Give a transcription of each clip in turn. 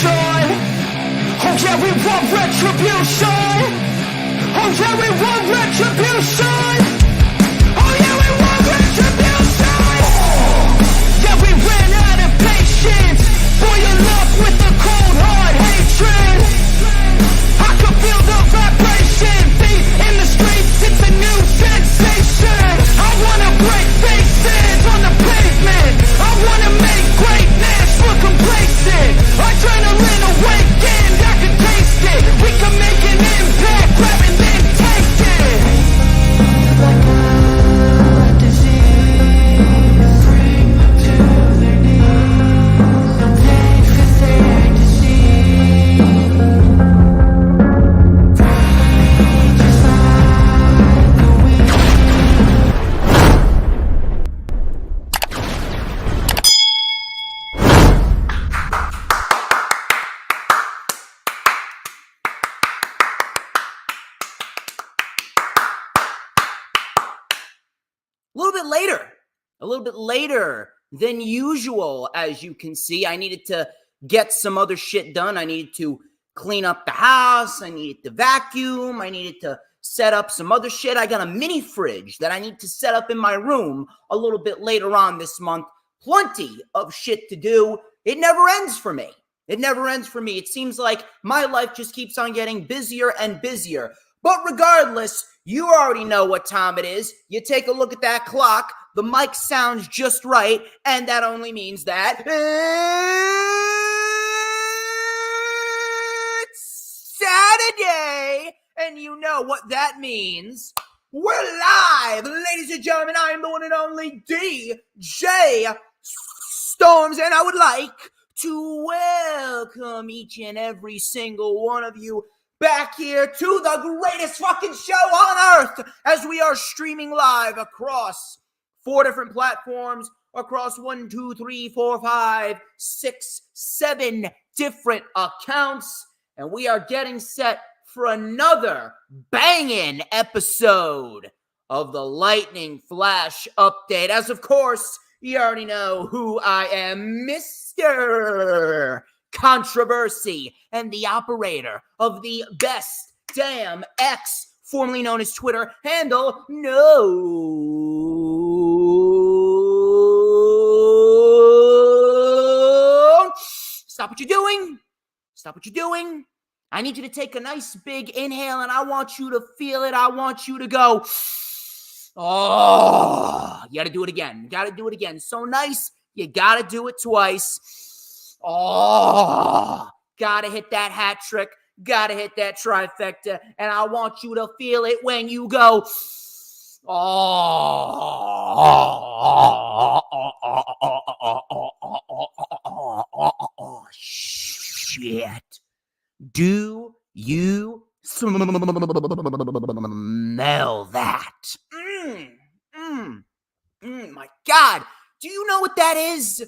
retribution. Oh yeah, we want retribution. Oh yeah, we want retribution. Oh yeah, we want retribution. Yeah, we ran out of patience. Boil up with the cold hard hatred. I can feel the vibration. Beat in the streets, it's a new sensation. I wanna break faces on the pavement. I wanna make greatness look complacent. Adrenaline awakened, I can taste it. We can make an impact, grab and then take it. Like a disease, bring them to their knees. Take for their disease. Just like the wind. A little bit later than usual, as you can see. I needed to get some other shit done. I needed to clean up the house. I needed to vacuum. I needed to set up some other shit. I got a mini fridge that I need to set up in my room a little bit later on this month. Plenty of shit to do. It never ends for me. It never ends for me. It seems like my life just keeps on getting busier and busier. But regardless, you already know what time it is. You take a look at that clock. The mic sounds just right, and that only means that it's Saturday, and you know what that means. We're live, ladies and gentlemen. I am the one and only DJ Storms, and I would like to welcome each and every single one of you back here to the greatest fucking show on earth, as we are streaming live across 4 different platforms, across 1, 2, 3, 4, 5, 6, 7 different accounts. And we are getting set for another banging episode of the Lightning Flash Update. As of course, you already know who I am, Mr. Controversy, and the operator of the Best Damn X, formerly known as Twitter handle, Stop what you're doing. Stop what you're doing. I need you to take a nice big inhale, and I want you to feel it. I want you to go, oh, you got to do it again. You got to do it again. So nice. You got to do it twice. Oh, got to hit that hat trick. Got to hit that trifecta. And I want you to feel it when you go, oh, shit. Do you smell that? My God. Do you know what that is?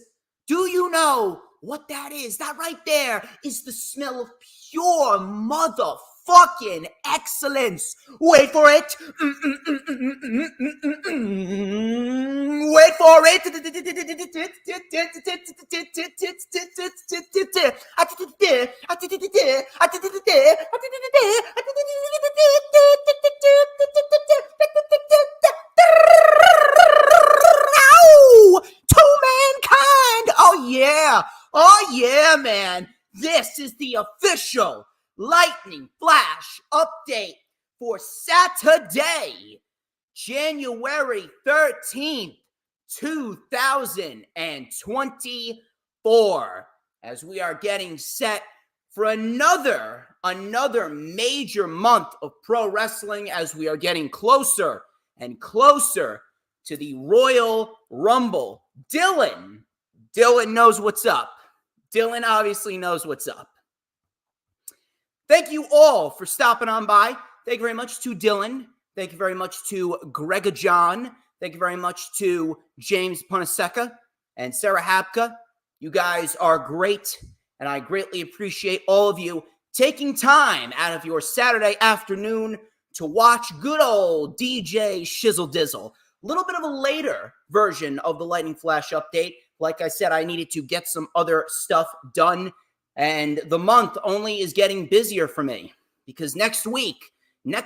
Do you know what that is? That right there is the smell of pure motherfucking excellence. Wait for it. Wait for it. To mankind. Oh yeah. Oh yeah, man. This is the official Lightning Flash update for Saturday, January 13th, 2024, as we are getting set for another major month of pro wrestling, as we are getting closer and closer to the Royal Rumble. Dylan knows what's up. Dylan obviously knows what's up. Thank you all for stopping on by. Thank you very much to Dylan. Thank you very much to Grega John. Thank you very much to James Punaseca and Sarah Hapka. You guys are great, and I greatly appreciate all of you taking time out of your Saturday afternoon to watch good old DJ Shizzle Dizzle. A little bit of a later version of the Lightning Flash update. Like I said, I needed to get some other stuff done And the month only is getting busier for me because next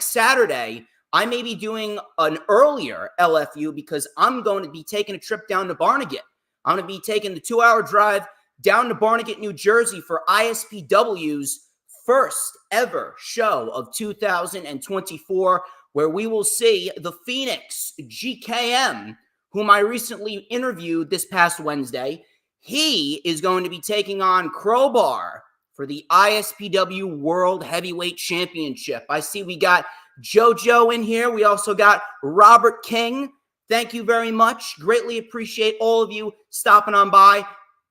Saturday, I may be doing an earlier LFU because I'm going to be taking a trip down to Barnegat. I'm going to be taking the 2-hour drive down to Barnegat, New Jersey for ISPW's first ever show of 2024, where we will see the Phoenix GKM, whom I recently interviewed this past Wednesday. He is going to be taking on Crowbar for the ISPW World Heavyweight Championship. I see we got JoJo in here. We also got Robert King. Thank you very much. Greatly appreciate all of you stopping on by.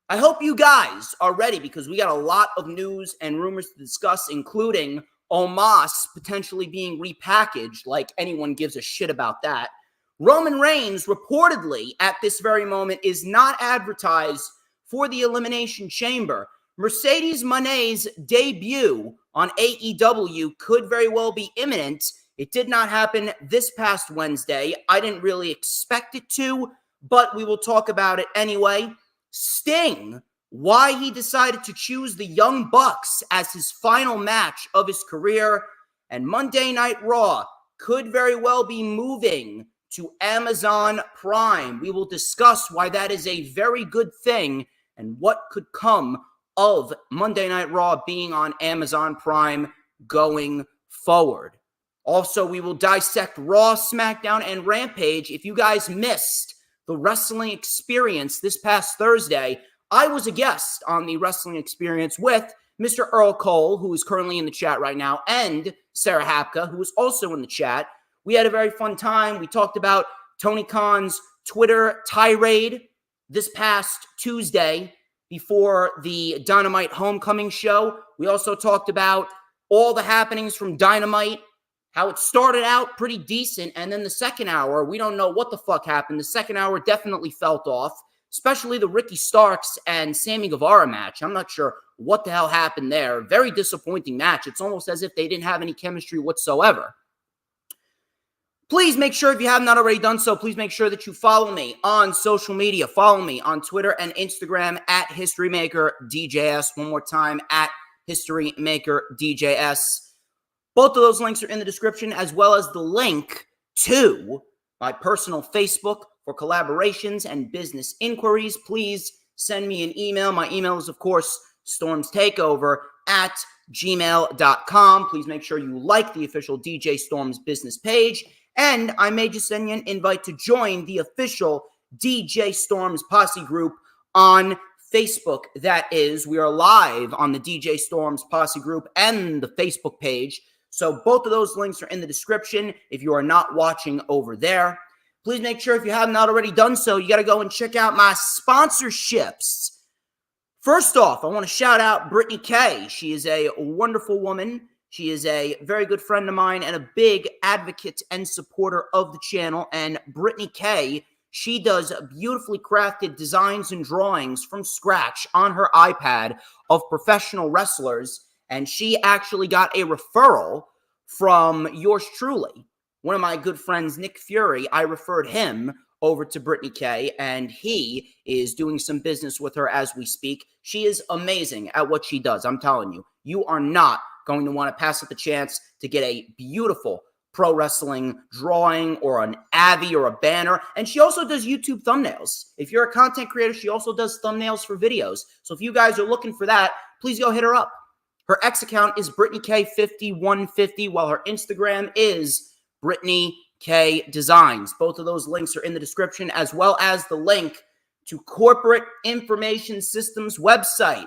I hope you guys are ready because we got a lot of news and rumors to discuss, including Omos potentially being repackaged, like anyone gives a shit about that. Roman Reigns reportedly at this very moment is not advertised for the Elimination Chamber. Mercedes Moné's debut on AEW could very well be imminent. It did not happen this past Wednesday. I didn't really expect it to, but we will talk about it anyway. Sting, why he decided to choose the Young Bucks as his final match of his career, and Monday Night Raw could very well be moving to Amazon Prime. We will discuss why that is a very good thing and what could come of Monday Night Raw being on Amazon Prime going forward. Also, we will dissect Raw, SmackDown, and Rampage. If you guys missed the Wrestling Experience this past Thursday, I was a guest on the Wrestling Experience with Mr. Earl Cole, who is currently in the chat right now, and Sarah Hapka, who is also in the chat. We had a very fun time. We talked about Tony Khan's Twitter tirade this past Tuesday before the Dynamite Homecoming show. We also talked about all the happenings from Dynamite, how it started out pretty decent, and then the second hour, we don't know what the fuck happened. The second hour definitely felt off, especially the Ricky Starks and Sammy Guevara match. I'm not sure what the hell happened there. Very disappointing match. It's almost as if they didn't have any chemistry whatsoever. Please make sure, if you have not already done so, please make sure that you follow me on social media. Follow me on Twitter and Instagram at HistoryMakerDJS. One more time, at HistoryMakerDJS. Both of those links are in the description, as well as the link to my personal Facebook for collaborations and business inquiries. Please send me an email. My email is, of course, StormsTakeOver@gmail.com. Please make sure you like the official DJ Storms business page. And I may just send you an invite to join the official DJ Storms Posse group on Facebook. That is, we are live on the DJ Storms Posse group and the Facebook page. So both of those links are in the description if you are not watching over there. Please make sure, if you have not already done so, you got to go and check out my sponsorships. First off, I want to shout out Brittany K. She is a wonderful woman. She is a very good friend of mine and a big advocate and supporter of the channel. And Brittany K, she does beautifully crafted designs and drawings from scratch on her iPad of professional wrestlers. And she actually got a referral from yours truly. One of my good friends, Nick Fury, I referred him over to Brittany K, and he is doing some business with her as we speak. She is amazing at what she does. I'm telling you, you are not going to want to pass up the chance to get a beautiful pro wrestling drawing or an Avi or a banner. And she also does YouTube thumbnails. If you're a content creator, she also does thumbnails for videos. So if you guys are looking for that, please go hit her up. Her X account is BrittanyK5150, while her Instagram is Brittany K Designs. Both of those links are in the description, as well as the link to Corporate Information Systems website.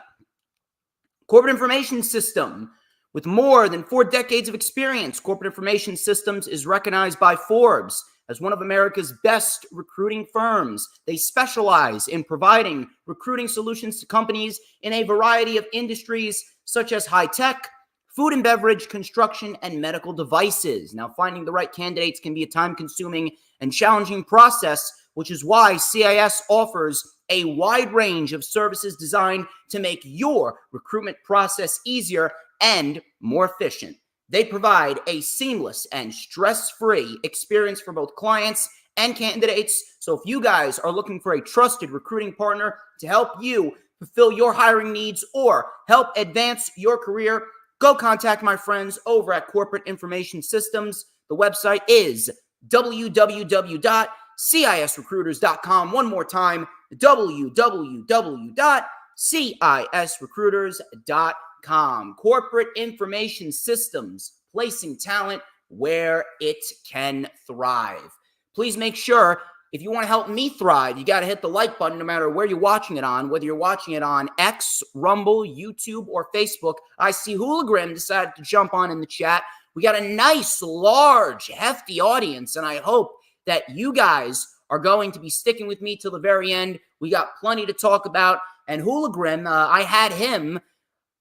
Corporate Information System. With more than 4 decades of experience, Corporate Information Systems is recognized by Forbes as one of America's best recruiting firms. They specialize in providing recruiting solutions to companies in a variety of industries such as high tech, food and beverage, construction, and medical devices. Now, finding the right candidates can be a time-consuming and challenging process, which is why CIS offers a wide range of services designed to make your recruitment process easier and more efficient. They provide a seamless and stress-free experience for both clients and candidates. So if you guys are looking for a trusted recruiting partner to help you fulfill your hiring needs, or help advance your career, go contact my friends over at Corporate Information Systems. The website is www.cisrecruiters.com. One more time, www.cisrecruiters.com. Corporate Information Systems, placing talent where it can thrive. Please make sure, if you want to help me thrive, you got to hit the like button no matter where you're watching it on, whether you're watching it on X, Rumble, YouTube, or Facebook. I see Hooligram decided to jump on in the chat. We got a nice, large, hefty audience, and I hope that you guys are going to be sticking with me till the very end. We got plenty to talk about, and Hooligram, I had him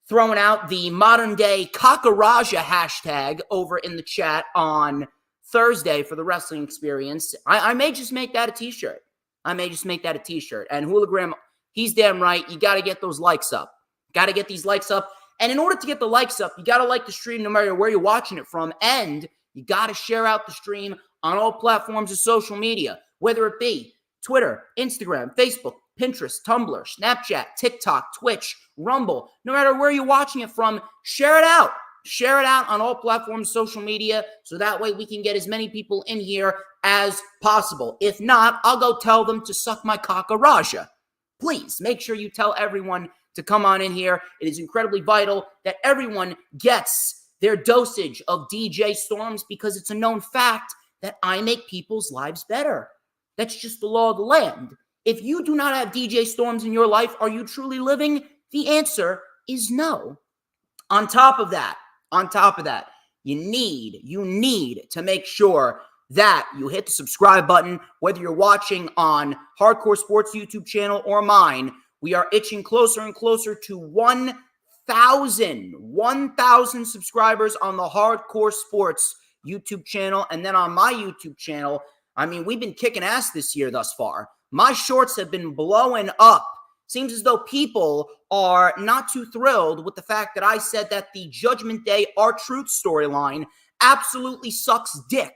throwing out the modern-day Kakaraja hashtag over in the chat on Thursday for the wrestling experience. I may just make that a t-shirt. And Hooligram, he's damn right. You got to get those likes up. Got to get these likes up. And in order to get the likes up, you got to like the stream no matter where you're watching it from. And you got to share out the stream on all platforms of social media, whether it be Twitter, Instagram, Facebook, Pinterest, Tumblr, Snapchat, TikTok, Twitch, Rumble. No matter where you're watching it from, share it out. Share it out on all platforms, social media, so that way we can get as many people in here as possible. If not, I'll go tell them to suck my Kakaraja. Please make sure you tell everyone to come on in here. It is incredibly vital that everyone gets their dosage of DJ Storms, because it's a known fact that I make people's lives better. That's just the law of the land. If you do not have DJ Storms in your life, are you truly living? The answer is no. On top of that, you need to make sure that you hit the subscribe button, whether you're watching on Hardcore Sports YouTube channel or mine. We are itching closer and closer to 1,000 subscribers on the Hardcore Sports YouTube channel. And then on my YouTube channel, I mean, we've been kicking ass this year thus far. My shorts have been blowing up. Seems as though people are not too thrilled with the fact that I said that the Judgment Day R-Truth storyline absolutely sucks dick.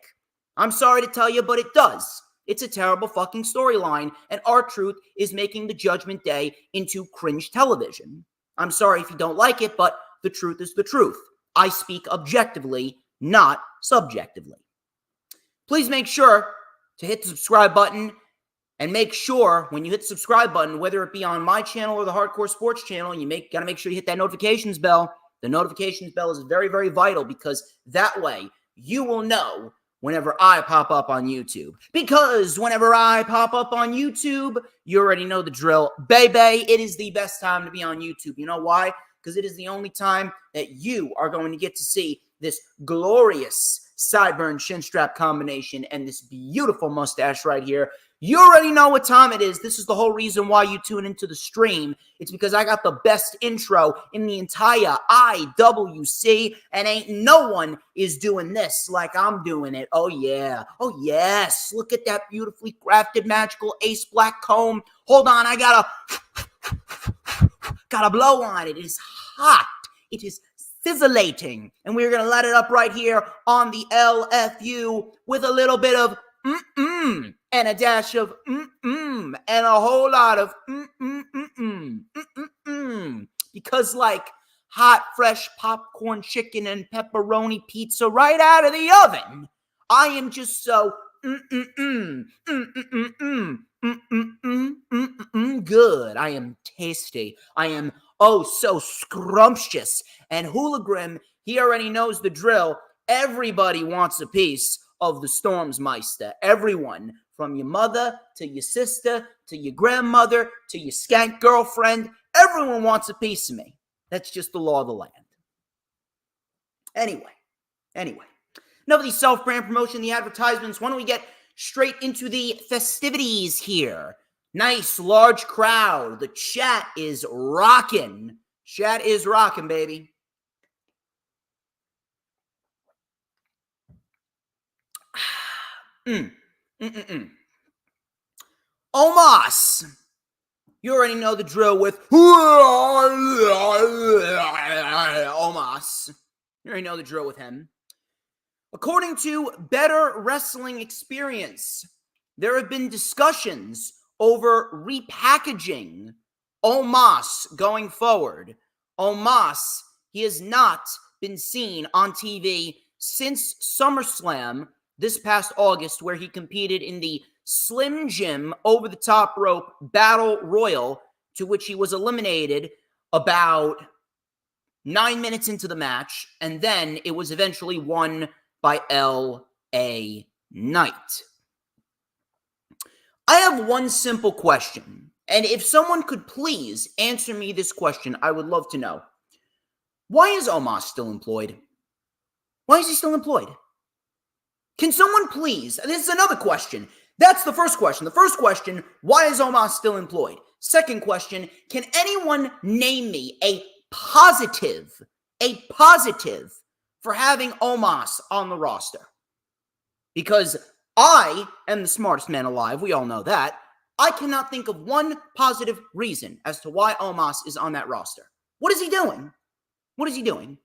I'm sorry to tell you, but it does. It's a terrible fucking storyline, and R-Truth is making the Judgment Day into cringe television. I'm sorry if you don't like it, but the truth is the truth. I speak objectively, not subjectively. Please make sure to hit the subscribe button. And make sure when you hit the subscribe button, whether it be on my channel or the Hardcore Sports channel, you got to make sure you hit that notifications bell. The notifications bell is very, very vital, because that way you will know whenever I pop up on YouTube. Because whenever I pop up on YouTube, you already know the drill. Baby, it is the best time to be on YouTube. You know why? Because it is the only time that you are going to get to see this glorious sideburn chin strap combination and this beautiful mustache right here. You already know what time it is. This is the whole reason why you tune into the stream. It's because I got the best intro in the entire IWC, and ain't no one is doing this like I'm doing it. Oh, yeah. Oh, yes. Look at that beautifully crafted magical ace black comb. Hold on. I gotta blow on it. It is hot. It is sizzlating. And we're going to let it up right here on the LFU with a little bit of and a dash of and a whole lot of because like hot, fresh popcorn chicken and pepperoni pizza right out of the oven, I am just so good. I am tasty. I am oh so scrumptious. And Hooligram, he already knows the drill. Everybody wants a piece of the Stormsmeister. Everyone, from your mother to your sister to your grandmother to your skank girlfriend, everyone wants a piece of me. That's just the law of the land. Anyway, enough of the self-brand promotion, the advertisements. Why don't we get straight into the festivities here? Nice, large crowd. The chat is rocking. Chat is rocking, baby. Omos, you already know the drill with Omos. You already know the drill with him. According to Better Wrestling Experience, there have been discussions over repackaging Omos going forward. Omos, he has not been seen on TV since SummerSlam this past August, where he competed in the Slim Jim over-the-top rope battle royal, to which he was eliminated about 9 minutes into the match, and then it was eventually won by L.A. Knight. I have one simple question, and if someone could please answer me this question, I would love to know. Why is Omos still employed? Why is he still employed? Can someone please, this is another question. That's the first question. The first question, why is Omos still employed? Second question, can anyone name me a positive for having Omos on the roster? Because I am the smartest man alive. We all know that. I cannot think of one positive reason as to why Omos is on that roster. What is he doing? What is he doing?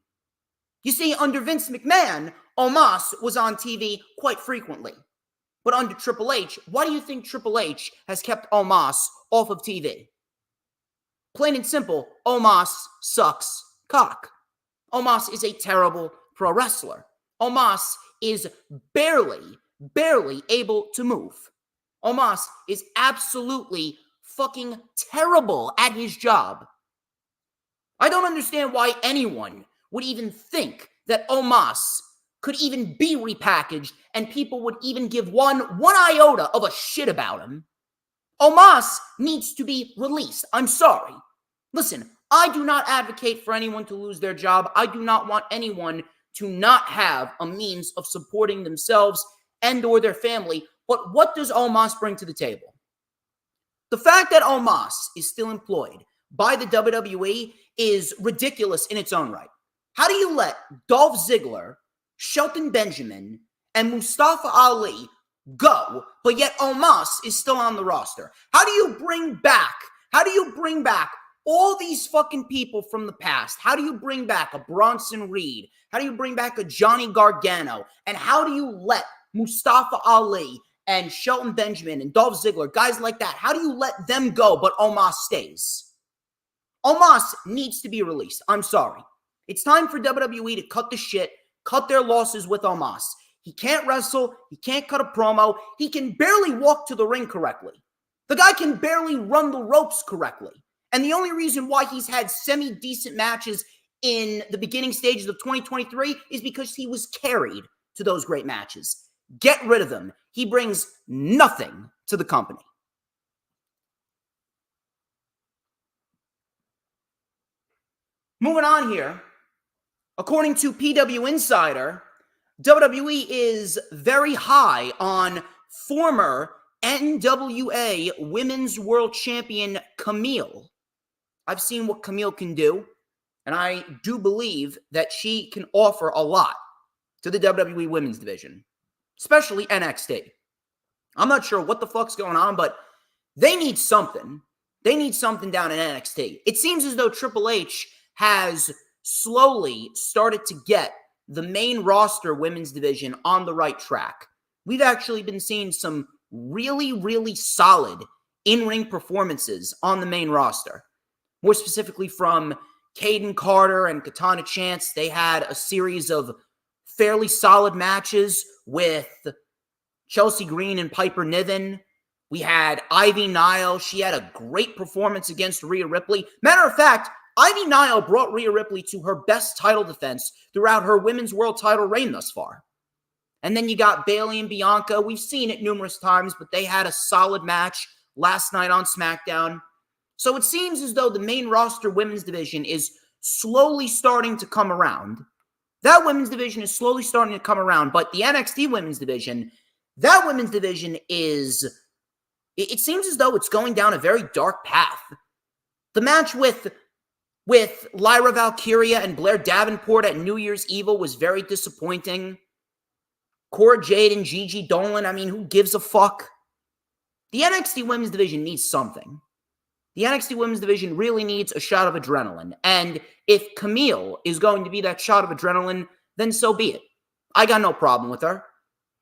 You see, under Vince McMahon, Omos was on TV quite frequently. But under Triple H, why do you think Triple H has kept Omos off of TV? Plain and simple, Omos sucks cock. Omos is a terrible pro wrestler. Omos is barely able to move. Omos is absolutely fucking terrible at his job. I don't understand why anyone would even think that Omos could even be repackaged and people would even give one iota of a shit about him. Omos needs to be released. I'm sorry. Listen, I do not advocate for anyone to lose their job. I do not want anyone to not have a means of supporting themselves and or their family. But what does Omos bring to the table? The fact that Omos is still employed by the WWE is ridiculous in its own right. How do you let Dolph Ziggler, Shelton Benjamin, and Mustafa Ali go, but yet Omos is still on the roster? How do you bring back all these fucking people from the past? How do you bring back a Bronson Reed? How do you bring back a Johnny Gargano? And how do you let Mustafa Ali and Shelton Benjamin and Dolph Ziggler, guys like that, how do you let them go but Omos stays? Omos needs to be released. I'm sorry. It's time for WWE to cut the shit, cut their losses with Omos. He can't wrestle. He can't cut a promo. He can barely walk to the ring correctly. The guy can barely run the ropes correctly. And the only reason why he's had semi-decent matches in the beginning stages of 2023 is because he was carried to those great matches. Get rid of him. He brings nothing to the company. Moving on here. According to PW Insider, WWE is very high on former NWA Women's World Champion Camille. I've seen what Camille can do, and I do believe that she can offer a lot to the WWE Women's Division, especially NXT. I'm not sure what the fuck's going on, but they need something. They need something down in NXT. It seems as though Triple H has slowly started to get the main roster women's division on the right track. We've actually been seeing some really solid in-ring performances on the main roster. More specifically from Kaden Carter and Katana Chance. They had a series of fairly solid matches with Chelsea Green and Piper Niven. We had Ivy Nile. She had a great performance against Rhea Ripley. Matter of fact, Ivy Nile brought Rhea Ripley to her best title defense throughout her women's world title reign thus far. And then you got Bayley and Bianca. We've seen it numerous times, but they had a solid match last night on SmackDown. So it seems as though the main roster women's division is slowly starting to come around. That women's division is slowly starting to come around, but the NXT women's division, that women's division is, it seems as though it's going down a very dark path. The match with Lyra Valkyria and Blair Davenport at New Year's Evil was very disappointing. Cora Jade and Gigi Dolan, I mean, who gives a fuck? The NXT women's division needs something. The NXT women's division really needs a shot of adrenaline. And if Camille is going to be that shot of adrenaline, then so be it. I got no problem with her.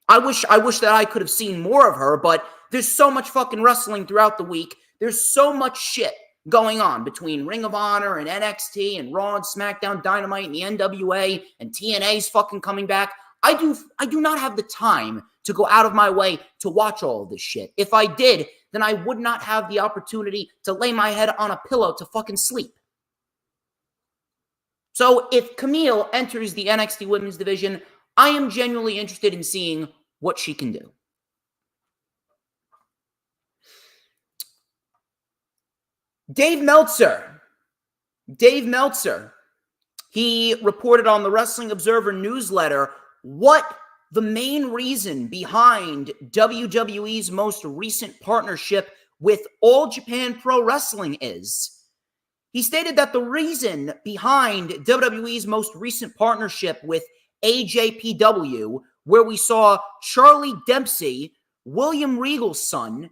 I wish that I could have seen more of her, but there's so much fucking wrestling throughout the week. There's so much shit going on between Ring of Honor and NXT and Raw and SmackDown Dynamite and the NWA and TNA's fucking coming back. I do not have the time to go out of my way to watch all of this shit. If I did, then I would not have the opportunity to lay my head on a pillow to fucking sleep. So if Camille enters the NXT Women's Division, I am genuinely interested in seeing what she can do. Dave Meltzer, he reported on the Wrestling Observer newsletter what the main reason behind WWE's most recent partnership with All Japan Pro Wrestling is. He stated that the reason behind WWE's most recent partnership with AJPW, where we saw Charlie Dempsey, William Regal's son,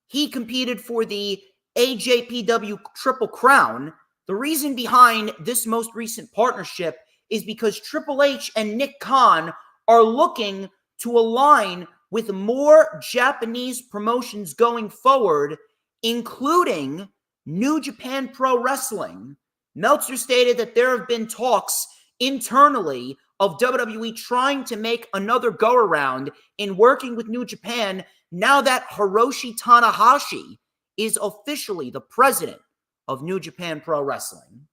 he competed for the AJPW Triple Crown. The reason behind this most recent partnership is because Triple H and Nick Khan are looking to align with more Japanese promotions going forward, including New Japan Pro Wrestling. Meltzer stated that there have been talks internally of WWE trying to make another go-around in working with New Japan now that Hiroshi Tanahashi is officially the president of New Japan Pro Wrestling.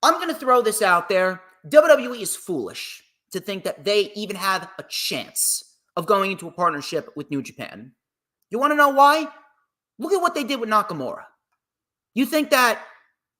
I'm going to throw this out there. WWE is foolish to think that they even have a chance of going into a partnership with New Japan. You want to know why? Look at what they did with Nakamura. You think that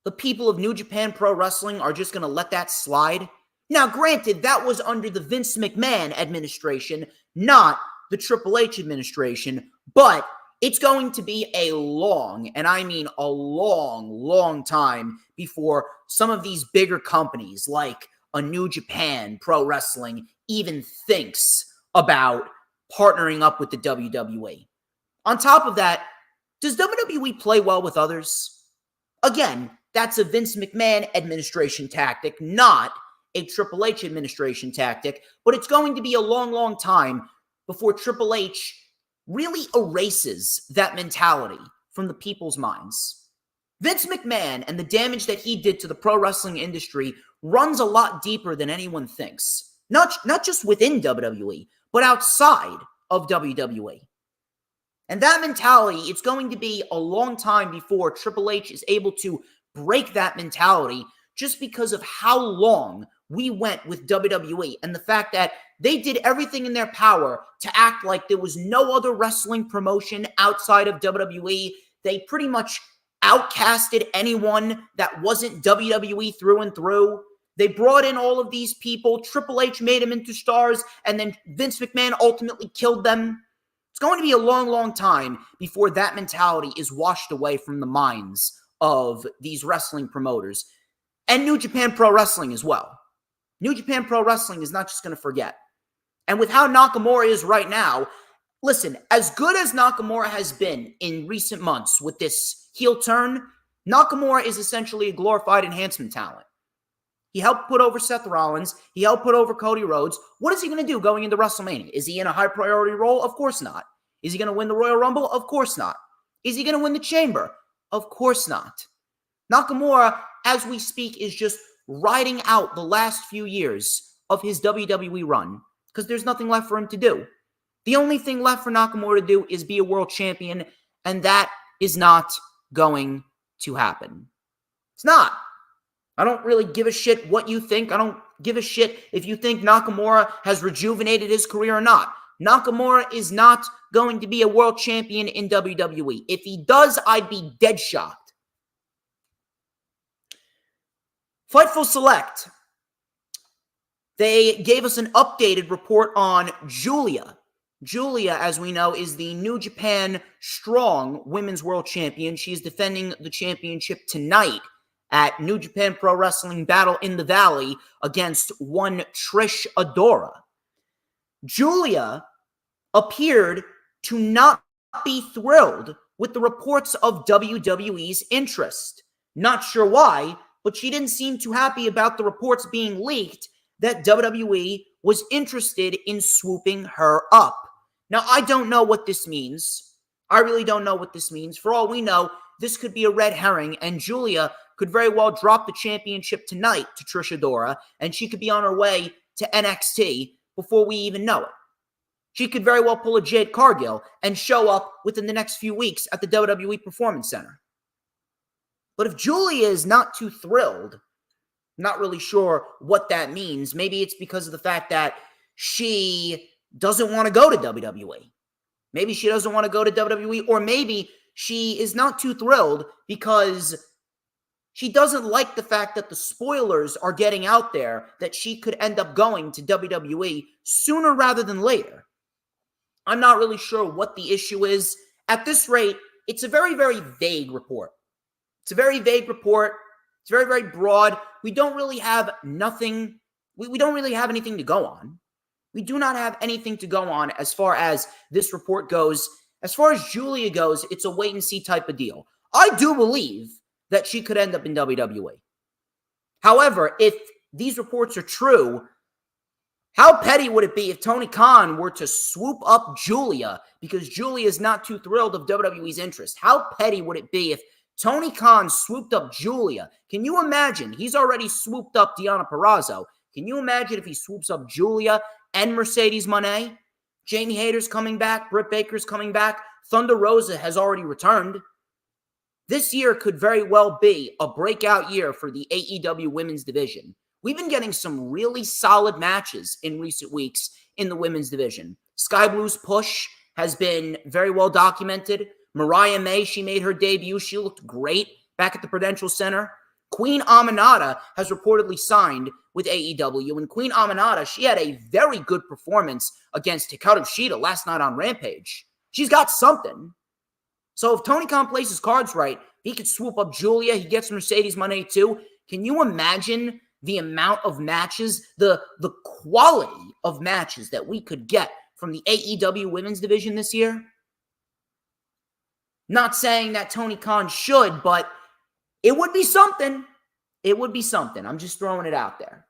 the people of New Japan Pro Wrestling are just going to let that slide? Now, granted, that was under the Vince McMahon administration, not the Triple H administration, but it's going to be a long, and I mean a long, long time before some of these bigger companies like a New Japan Pro Wrestling even thinks about partnering up with the WWE. On top of that, does WWE play well with others? Again, that's a Vince McMahon administration tactic, not a Triple H administration tactic, but it's going to be a long, long time before Triple H really erases that mentality from the people's minds. Vince McMahon and the damage that he did to the pro wrestling industry runs a lot deeper than anyone thinks. Not just within WWE, but outside of WWE. And that mentality, it's going to be a long time before Triple H is able to break that mentality just because of how long we went with WWE and the fact that they did everything in their power to act like there was no other wrestling promotion outside of WWE. They pretty much outcasted anyone that wasn't WWE through and through. They brought in all of these people. Triple H made them into stars, and then Vince McMahon ultimately killed them. It's going to be a long, long time before that mentality is washed away from the minds of these wrestling promoters and New Japan Pro Wrestling as well. New Japan Pro Wrestling is not just going to forget. And with how Nakamura is right now, listen, as good as Nakamura has been in recent months with this heel turn, Nakamura is essentially a glorified enhancement talent. He helped put over Seth Rollins. He helped put over Cody Rhodes. What is he going to do going into WrestleMania? Is he in a high priority role? Of course not. Is he going to win the Royal Rumble? Of course not. Is he going to win the Chamber? Of course not. Nakamura, as we speak, is just riding out the last few years of his WWE run because there's nothing left for him to do. The only thing left for Nakamura to do is be a world champion, and that is not going to happen. It's not. I don't really give a shit what you think. I don't give a shit if you think Nakamura has rejuvenated his career or not. Nakamura is not going to be a world champion in WWE. If he does, I'd be dead shocked. Fightful Select. They gave us an updated report on Julia. Julia, as we know, is the New Japan Strong Women's World Champion. She is defending the championship tonight at New Japan Pro Wrestling Battle in the Valley against one Trish Adora. Julia appeared to not be thrilled with the reports of WWE's interest. Not sure why, but she didn't seem too happy about the reports being leaked that WWE was interested in swooping her up. Now, I don't know what this means. I really don't know what this means. For all we know, this could be a red herring, and Julia could very well drop the championship tonight to Trish Adora, and she could be on her way to NXT before we even know it. She could very well pull a Jade Cargill and show up within the next few weeks at the WWE Performance Center. But if Julia is not too thrilled, not really sure what that means. Maybe it's because of the fact that she doesn't want to go to WWE. Maybe she doesn't want to go to WWE, or maybe she is not too thrilled because she doesn't like the fact that the spoilers are getting out there that she could end up going to WWE sooner rather than later. I'm not really sure what the issue is. At this rate, it's a very, very vague report. It's a very vague report. It's very, very broad. We don't really have nothing. We don't really have anything to go on. We do not have anything to go on as far as this report goes. As far as Julia goes, it's a wait-and-see type of deal. I do believe that she could end up in WWE. However, if these reports are true, how petty would it be if Tony Khan were to swoop up Julia because Julia is not too thrilled of WWE's interest? How petty would it be if Tony Khan swooped up Julia? Can you imagine? He's already swooped up Deonna Purrazzo. Can you imagine if he swoops up Julia and Mercedes Moné? Jamie Hayter's coming back. Britt Baker's coming back. Thunder Rosa has already returned. This year could very well be a breakout year for the AEW women's division. We've been getting some really solid matches in recent weeks in the women's division. Sky Blue's push has been very well documented. Mariah May, she made her debut. She looked great back at the Prudential Center. Queen Aminata has reportedly signed with AEW. And Queen Aminata, she had a very good performance against Hikaru Shida last night on Rampage. She's got something. So if Tony Khan plays his cards right, he could swoop up Julia. He gets Mercedes Moné too. Can you imagine the amount of matches, the quality of matches that we could get from the AEW women's division this year? Not saying that Tony Khan should, but it would be something. It would be something. I'm just throwing it out there.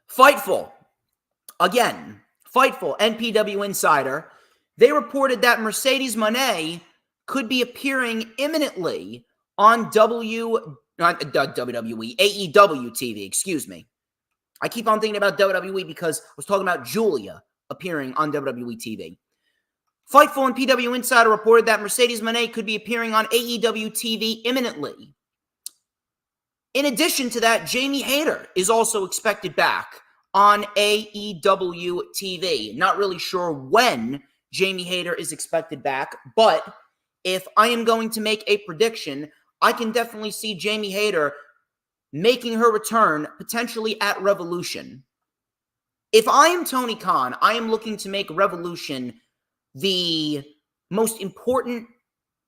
Fightful. Again, Fightful, NPW Insider. They reported that Mercedes Moné could be appearing imminently on WWE, AEW TV, excuse me. I keep on thinking about WWE because I was talking about Julia appearing on WWE TV. Fightful and PW Insider reported that Mercedes Moné could be appearing on AEW TV imminently. In addition to that, Jamie Hayter is also expected back on AEW TV. Not really sure when Jamie Hayter is expected back, but if I am going to make a prediction, I can definitely see Jamie Hayter making her return potentially at Revolution. If I am Tony Khan, I am looking to make Revolution the most important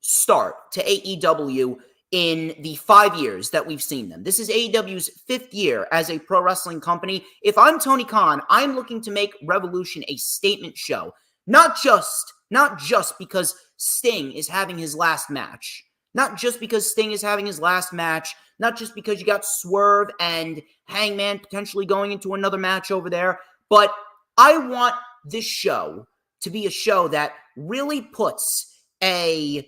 start to AEW in the 5 years that we've seen them. This is AEW's 5th year as a pro wrestling company. If I'm Tony Khan, I'm looking to make Revolution a statement show. Not just because Sting is having his last match. Not just because Sting is having his last match. Not just because you got Swerve and Hangman potentially going into another match over there. But I want this show to be a show that really puts a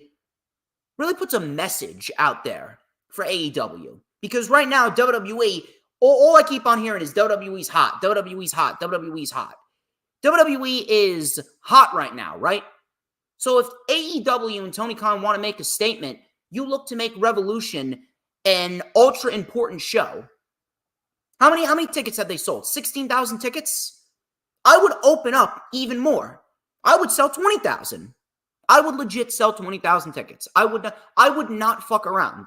message out there for AEW. Because right now, WWE, all I keep on hearing is WWE's hot, WWE's hot, WWE's hot. WWE is hot right now, right? So if AEW and Tony Khan want to make a statement, you look to make Revolution an ultra important show. How many tickets have they sold? 16,000 tickets? I would open up even more. I would sell 20,000. I would legit sell 20,000 tickets. I would not fuck around.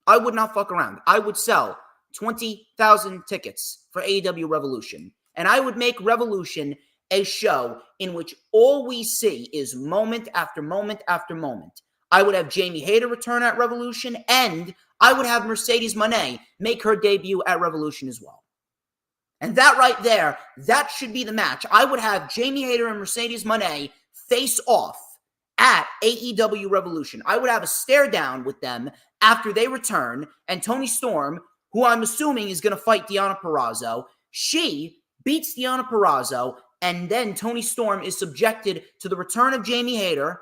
I would not fuck around. I would sell 20,000 tickets for AEW Revolution. And I would make Revolution a show in which all we see is moment after moment after moment. I would have Jamie Hayter return at Revolution, and I would have Mercedes Moné make her debut at Revolution as well. And that right there, that should be the match. I would have Jamie Hayter and Mercedes Moné face off at AEW Revolution. I would have a stare down with them after they return, and Toni Storm, who I'm assuming is going to fight Deonna Purrazzo, she beats Deonna Purrazzo, and then Toni Storm is subjected to the return of Jamie Hayter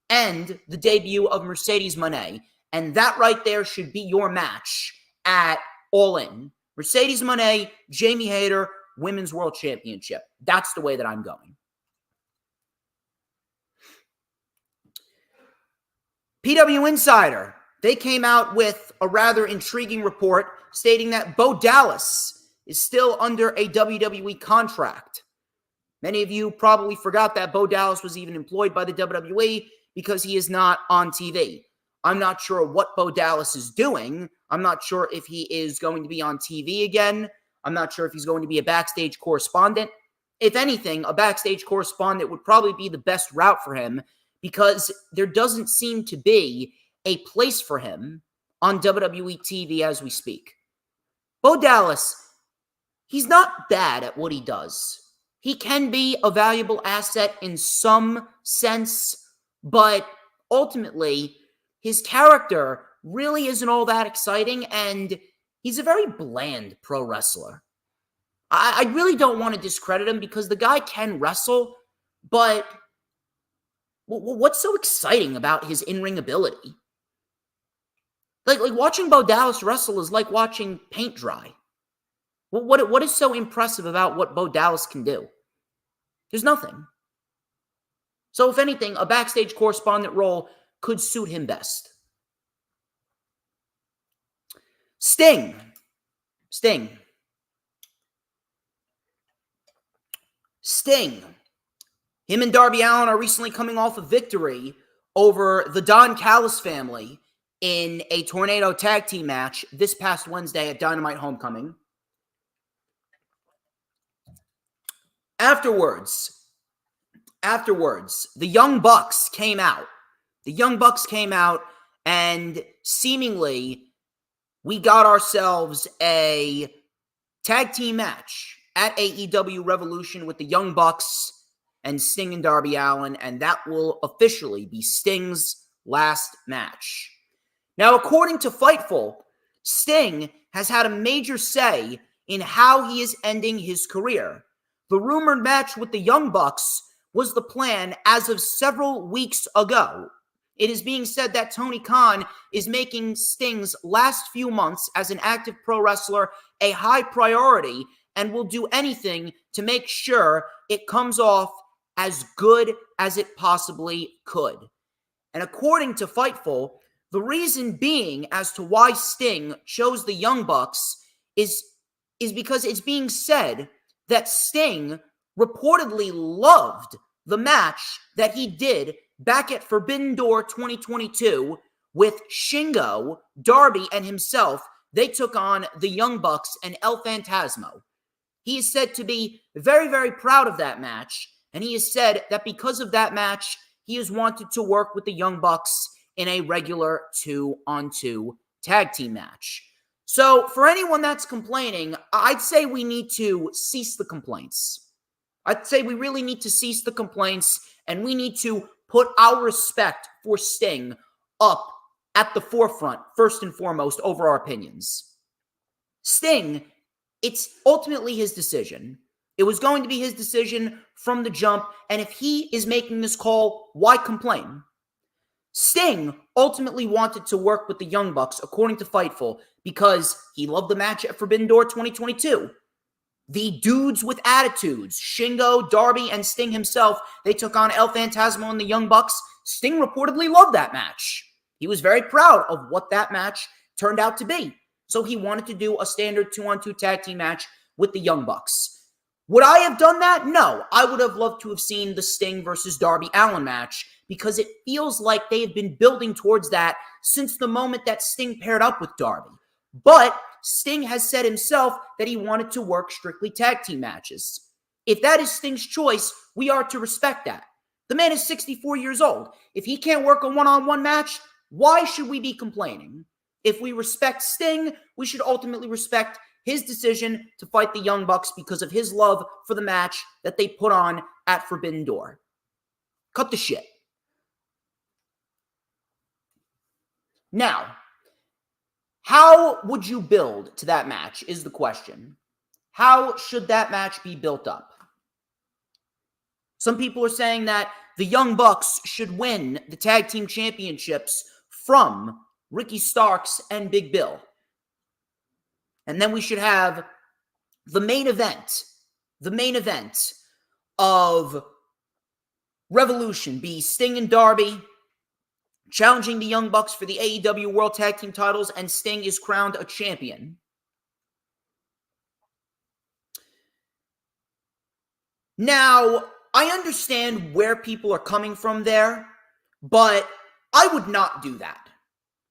and the debut of Mercedes Moné. And that right there should be your match at All In. Mercedes Moné, Jamie Hayter, Women's World Championship. That's the way that I'm going. PW Insider, they came out with a rather intriguing report stating that Bo Dallas is still under a WWE contract. Many of you probably forgot that Bo Dallas was even employed by the WWE because he is not on TV. I'm not sure what Bo Dallas is doing. I'm not sure if he is going to be on TV again. I'm not sure if he's going to be a backstage correspondent. If anything, a backstage correspondent would probably be the best route for him because there doesn't seem to be a place for him on WWE TV as we speak. Bo Dallas, he's not bad at what he does. He can be a valuable asset in some sense, but ultimately, his character really isn't all that exciting, and he's a very bland pro wrestler. I really don't want to discredit him because the guy can wrestle, but what's so exciting about his in-ring ability? Like watching Bo Dallas wrestle is like watching paint dry. What is so impressive about what Bo Dallas can do? There's nothing. So if anything, a backstage correspondent role could suit him best. Sting. Him and Darby Allin are recently coming off a victory over the Don Callis family in a Tornado tag team match this past Wednesday at Dynamite Homecoming. Afterwards, the Young Bucks came out. And seemingly we got ourselves a tag team match at AEW Revolution with the Young Bucks and Sting and Darby Allin, and that will officially be Sting's last match. Now, according to Fightful, Sting has had a major say in how he is ending his career. The rumored match with the Young Bucks was the plan as of several weeks ago. It is being said that Tony Khan is making Sting's last few months as an active pro wrestler a high priority and will do anything to make sure it comes off as good as it possibly could. And according to Fightful, the reason being as to why Sting chose the Young Bucks is because it's being said that Sting reportedly loved the match that he did back at Forbidden Door 2022 with Shingo, Darby, and himself. They took on the Young Bucks and El Phantasmo. He is said to be very, very proud of that match, and he has said that because of that match, he has wanted to work with the Young Bucks in a regular 2-on-2 tag team match. So for anyone that's complaining, I'd say we need to cease the complaints. I'd say we really need to cease the complaints, and we need to put our respect for Sting up at the forefront, first and foremost, over our opinions. Sting, it's ultimately his decision. It was going to be his decision from the jump, and if he is making this call, why complain? Sting ultimately wanted to work with the Young Bucks, according to Fightful, because he loved the match at Forbidden Door 2022. The dudes with attitudes, Shingo, Darby, and Sting himself, they took on El Phantasmo and the Young Bucks. Sting reportedly loved that match. He was very proud of what that match turned out to be. So he wanted to do a standard 2-on-2 tag team match with the Young Bucks. Would I have done that? No. I would have loved to have seen the Sting versus Darby Allin match because it feels like they have been building towards that since the moment that Sting paired up with Darby. But Sting has said himself that he wanted to work strictly tag team matches. If that is Sting's choice, we are to respect that. The man is 64 years old. If he can't work a one-on-one match, why should we be complaining? If we respect Sting, we should ultimately respect his decision to fight the Young Bucks because of his love for the match that they put on at Forbidden Door. Cut the shit. Now, how would you build to that match is the question. How should that match be built up? Some people are saying that the Young Bucks should win the tag team championships from Ricky Starks and Big Bill. And then we should have the main event of Revolution be Sting and Darby challenging the Young Bucks for the AEW World Tag Team titles, and Sting is crowned a champion. Now, I understand where people are coming from there, but I would not do that.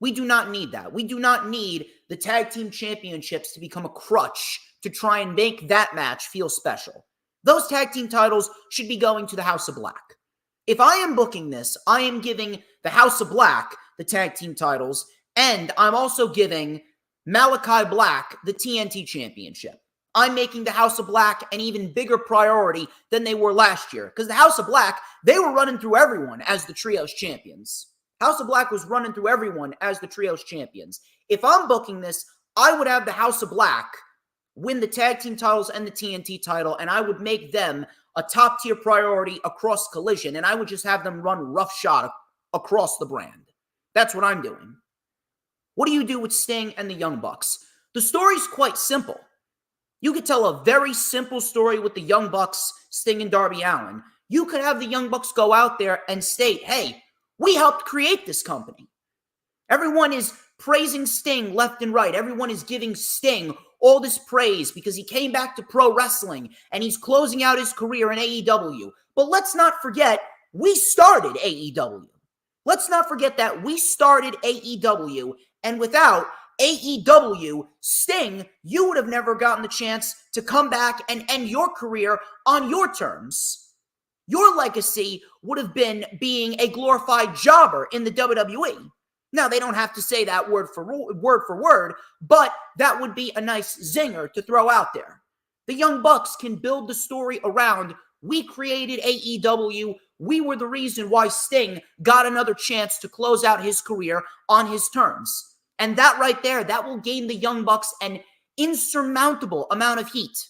We do not need that. We do not need the tag team championships to become a crutch to try and make that match feel special. Those tag team titles should be going to the House of Black. If I am booking this, I am giving the House of Black the tag team titles, and I'm also giving Malachi Black the TNT championship. I'm making the House of Black an even bigger priority than they were last year. Because the House of Black, they were running through everyone as the Trios champions. House of Black was running through everyone as the Trios champions. If I'm booking this, I would have the House of Black win the tag team titles and the TNT title, and I would make them a top-tier priority across Collision, and I would just have them run roughshod across the brand. That's what I'm doing. What do you do with Sting and the Young Bucks? The story's quite simple. You could tell a very simple story with the Young Bucks, Sting and Darby Allin. You could have the Young Bucks go out there and state, hey, we helped create this company. Everyone is praising Sting left and right. Everyone is giving Sting all this praise because he came back to pro wrestling and he's closing out his career in AEW. But let's not forget, we started AEW. Let's not forget that we started AEW, and without AEW, Sting, you would have never gotten the chance to come back and end your career on your terms. Your legacy would have been being a glorified jobber in the WWE. Now, they don't have to say that word for word, but that would be a nice zinger to throw out there. The Young Bucks can build the story around, we created AEW, we were the reason why Sting got another chance to close out his career on his terms. And that right there, that will gain the Young Bucks an insurmountable amount of heat.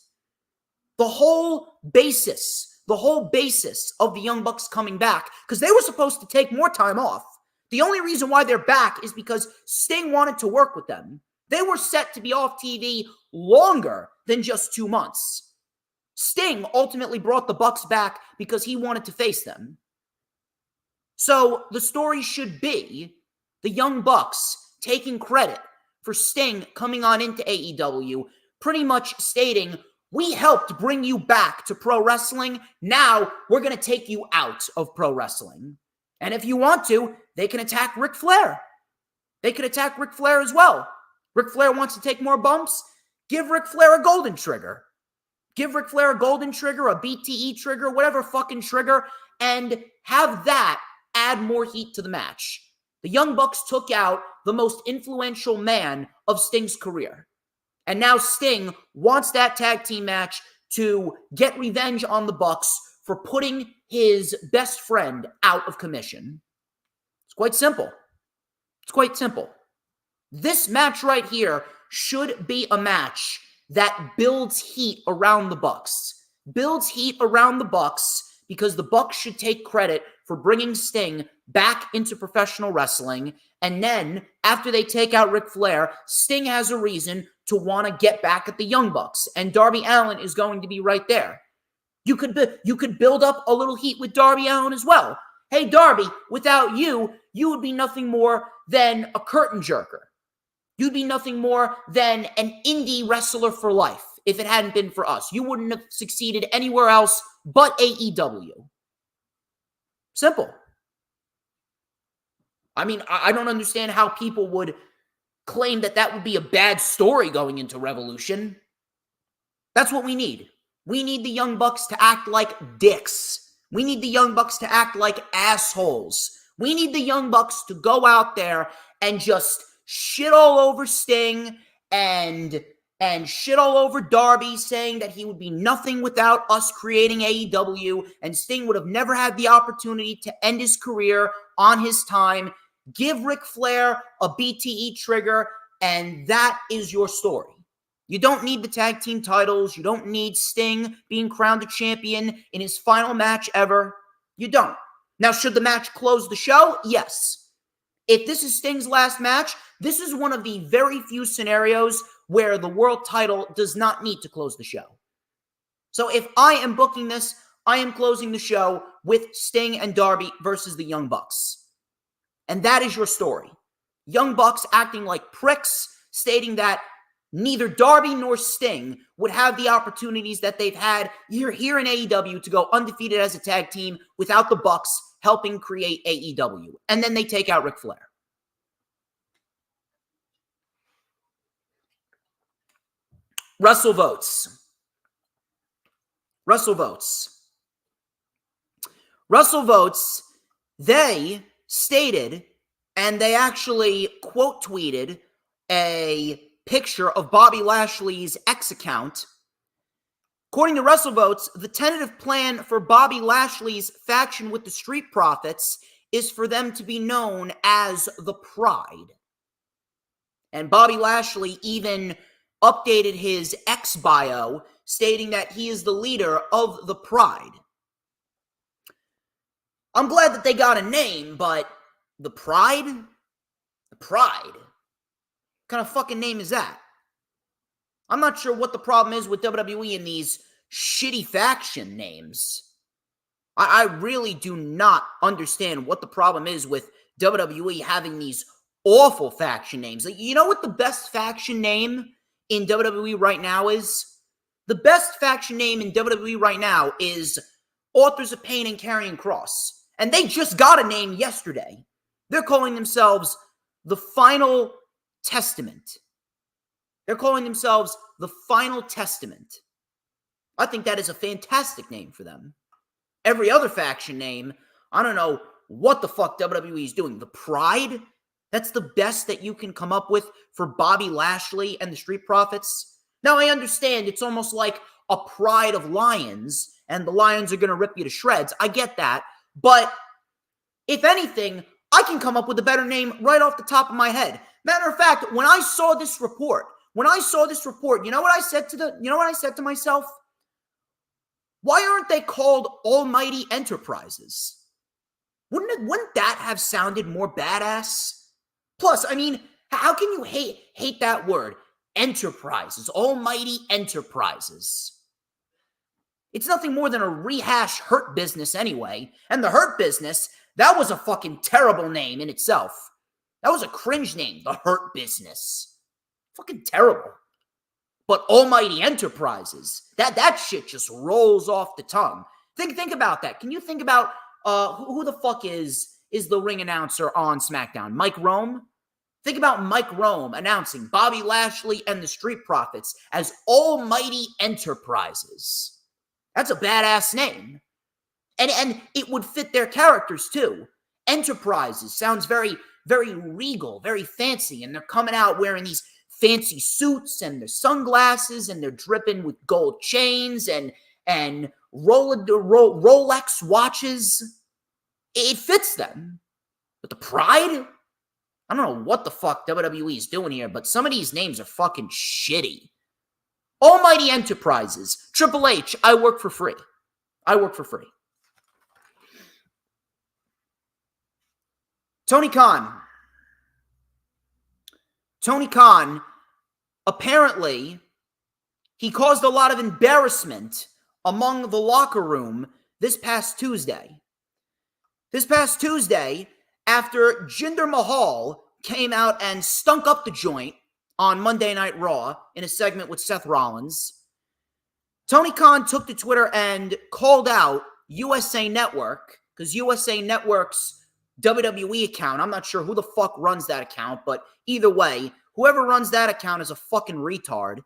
The whole basis of the Young Bucks coming back, because they were supposed to take more time off. The only reason why they're back is because Sting wanted to work with them. They were set to be off TV longer than just 2 months. Sting ultimately brought the Bucks back because he wanted to face them. So the story should be the Young Bucks taking credit for Sting coming on into AEW, pretty much stating, we helped bring you back to pro wrestling. Now we're going to take you out of pro wrestling. And if you want to, they can attack Ric Flair. They could attack Ric Flair as well. Ric Flair wants to take more bumps? Give Ric Flair a golden trigger. Give Ric Flair a golden trigger, a BTE trigger, whatever fucking trigger, and have that add more heat to the match. The Young Bucks took out the most influential man of Sting's career. And now Sting wants that tag team match to get revenge on the Bucks for putting his best friend out of commission. It's quite simple. It's quite simple. This match right here should be a match that builds heat around the Bucks. Builds heat around the Bucks because the Bucks should take credit for bringing Sting back into professional wrestling. And then, after they take out Ric Flair, Sting has a reason to want to get back at the Young Bucks. And Darby Allin is going to be right there. You could build up a little heat with Darby Allin as well. Hey, Darby, without you, you would be nothing more than a curtain jerker. You'd be nothing more than an indie wrestler for life if it hadn't been for us. You wouldn't have succeeded anywhere else but AEW. Simple. I mean, I don't understand how people would claim that that would be a bad story going into Revolution. That's what we need. We need the Young Bucks to act like dicks. We need the Young Bucks to act like assholes. We need the Young Bucks to go out there and just shit all over Sting and shit all over Darby, saying that he would be nothing without us creating AEW, and Sting would have never had the opportunity to end his career on his time. Give Ric Flair a BTE trigger, and that is your story. You don't need the tag team titles. You don't need Sting being crowned a champion in his final match ever. You don't. Now, should the match close the show? Yes. If this is Sting's last match, this is one of the very few scenarios where the world title does not need to close the show. So if I am booking this, I am closing the show with Sting and Darby versus the Young Bucks. And that is your story. Young Bucks acting like pricks, stating that neither Darby nor Sting would have the opportunities that they've had here in AEW to go undefeated as a tag team without the Bucks helping create AEW. And then they take out Ric Flair. Russell votes. They stated, and they actually quote tweeted a picture of Bobby Lashley's X account. According to WrestleVotes, the tentative plan for Bobby Lashley's faction with the Street Profits is for them to be known as the Pride. And Bobby Lashley even updated his X bio, stating that he is the leader of the Pride. I'm glad that they got a name, but the Pride? The Pride? What kind of fucking name is that? I'm not sure what the problem is with WWE and these shitty faction names. I really do not understand what the problem is with WWE having these awful faction names. Like, you know what the best faction name in WWE right now is? The best faction name in WWE right now is Authors of Pain and Karrion Kross. And they just got a name yesterday. They're calling themselves The Final Testament. They're calling themselves The Final Testament. I think that is a fantastic name for them. Every other faction name, I don't know what the fuck WWE is doing. The Pride? That's the best that you can come up with for Bobby Lashley and the Street Profits? Now, I understand it's almost like a pride of lions, and the lions are going to rip you to shreds. I get that. But if anything, I can come up with a better name right off the top of my head. Matter of fact, when I saw this report, you know what I said to myself? Why aren't they called Almighty Enterprises? Wouldn't that have sounded more badass? Plus, I mean, how can you hate that word? Enterprises, Almighty Enterprises. It's nothing more than a rehash Hurt Business anyway. And the Hurt Business, that was a fucking terrible name in itself. That was a cringe name, the Hurt Business. Fucking terrible. But Almighty Enterprises, that shit just rolls off the tongue. Think about that. Can you think about who the fuck is the ring announcer on SmackDown? Mike Rome? Think about Mike Rome announcing Bobby Lashley and the Street Profits as Almighty Enterprises. That's a badass name. And it would fit their characters too. Enterprises sounds very, very regal, very fancy. And they're coming out wearing these fancy suits and their sunglasses and they're dripping with gold chains and Rolex watches. It fits them. But the Pride? I don't know what the fuck WWE is doing here, but some of these names are fucking shitty. Almighty Enterprises. Triple H, I work for free. Tony Khan, apparently, he caused a lot of embarrassment among the locker room this past Tuesday. After Jinder Mahal came out and stunk up the joint on Monday Night Raw in a segment with Seth Rollins, Tony Khan took to Twitter and called out USA Network, because USA Network's WWE account, I'm not sure who the fuck runs that account, but either way, whoever runs that account is a fucking retard.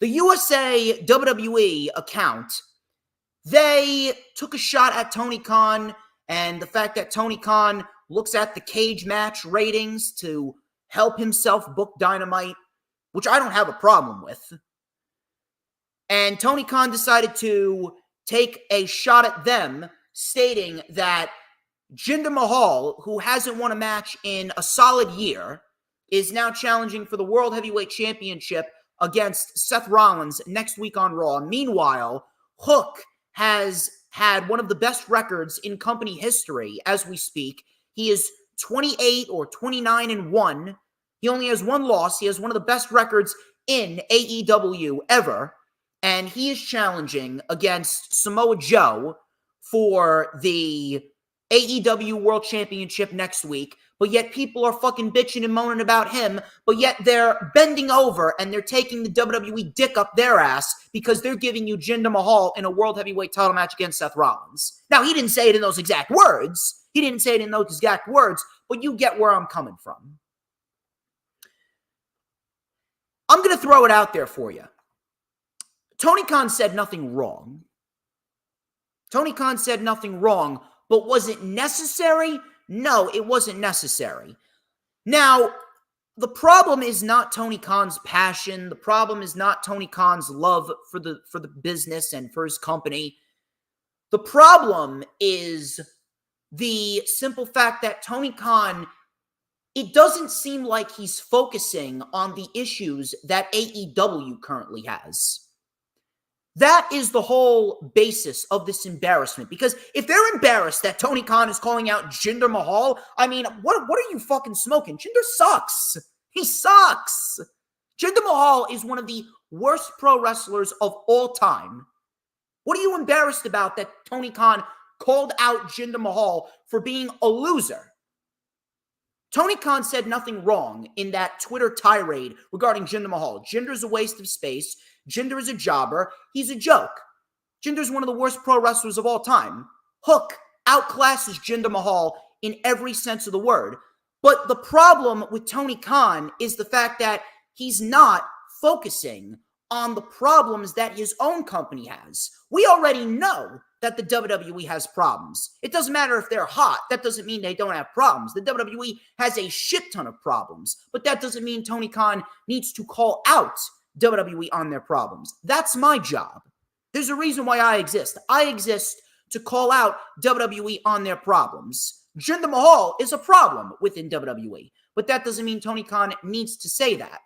The USA WWE account, they took a shot at Tony Khan and the fact that Tony Khan looks at the cage match ratings to help himself book Dynamite, which I don't have a problem with. And Tony Khan decided to take a shot at them, stating that Jinder Mahal, who hasn't won a match in a solid year, is now challenging for the World Heavyweight Championship against Seth Rollins next week on Raw. Meanwhile, Hook has had one of the best records in company history as we speak. He is 28 or 29-1. He only has one loss. He has one of the best records in AEW ever. And he is challenging against Samoa Joe for the AEW World Championship next week. But yet people are fucking bitching and moaning about him. But yet they're bending over and they're taking the WWE dick up their ass because they're giving you Jinder Mahal in a World Heavyweight title match against Seth Rollins. Now, he didn't say it in those exact words. He didn't say it in those exact words. But you get where I'm coming from. I'm going to throw it out there for you. Tony Khan said nothing wrong. Tony Khan said nothing wrong. But was it necessary? No, it wasn't necessary. Now, the problem is not Tony Khan's passion. The problem is not Tony Khan's love for the business and for his company. The problem is the simple fact that Tony Khan, it doesn't seem like he's focusing on the issues that AEW currently has. That is the whole basis of this embarrassment. Because if they're embarrassed that Tony Khan is calling out Jinder Mahal, I mean, what are you fucking smoking? Jinder sucks. He sucks. Jinder Mahal is one of the worst pro wrestlers of all time. What are you embarrassed about that Tony Khan called out Jinder Mahal for being a loser? Tony Khan said nothing wrong in that Twitter tirade regarding Jinder Mahal. Jinder's a waste of space. Jinder is a jobber. He's a joke. Jinder's one of the worst pro wrestlers of all time. Hook outclasses Jinder Mahal in every sense of the word. But the problem with Tony Khan is the fact that he's not focusing on the problems that his own company has. We already know that the WWE has problems. It doesn't matter if they're hot. That doesn't mean they don't have problems. The WWE has a shit ton of problems. But that doesn't mean Tony Khan needs to call out WWE on their problems. That's my job. There's a reason why I exist. I exist to call out WWE on their problems. Jinder Mahal is a problem within WWE, but that doesn't mean Tony Khan needs to say that.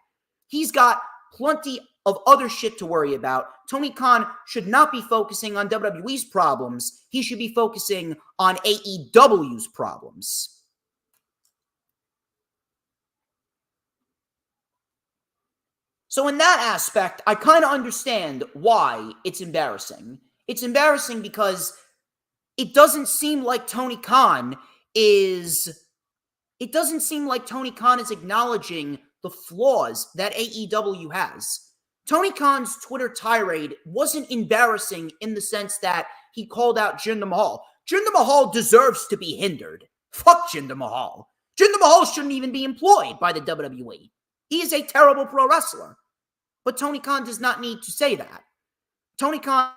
He's got plenty of other shit to worry about. Tony Khan should not be focusing on WWE's problems. He should be focusing on AEW's problems. So in that aspect, I kind of understand why it's embarrassing. It's embarrassing because it doesn't seem like Tony Khan is acknowledging the flaws that AEW has. Tony Khan's Twitter tirade wasn't embarrassing in the sense that he called out Jinder Mahal. Jinder Mahal deserves to be hindered. Fuck Jinder Mahal. Jinder Mahal shouldn't even be employed by the WWE. He is a terrible pro wrestler. But Tony Khan does not need to say that. Tony Khan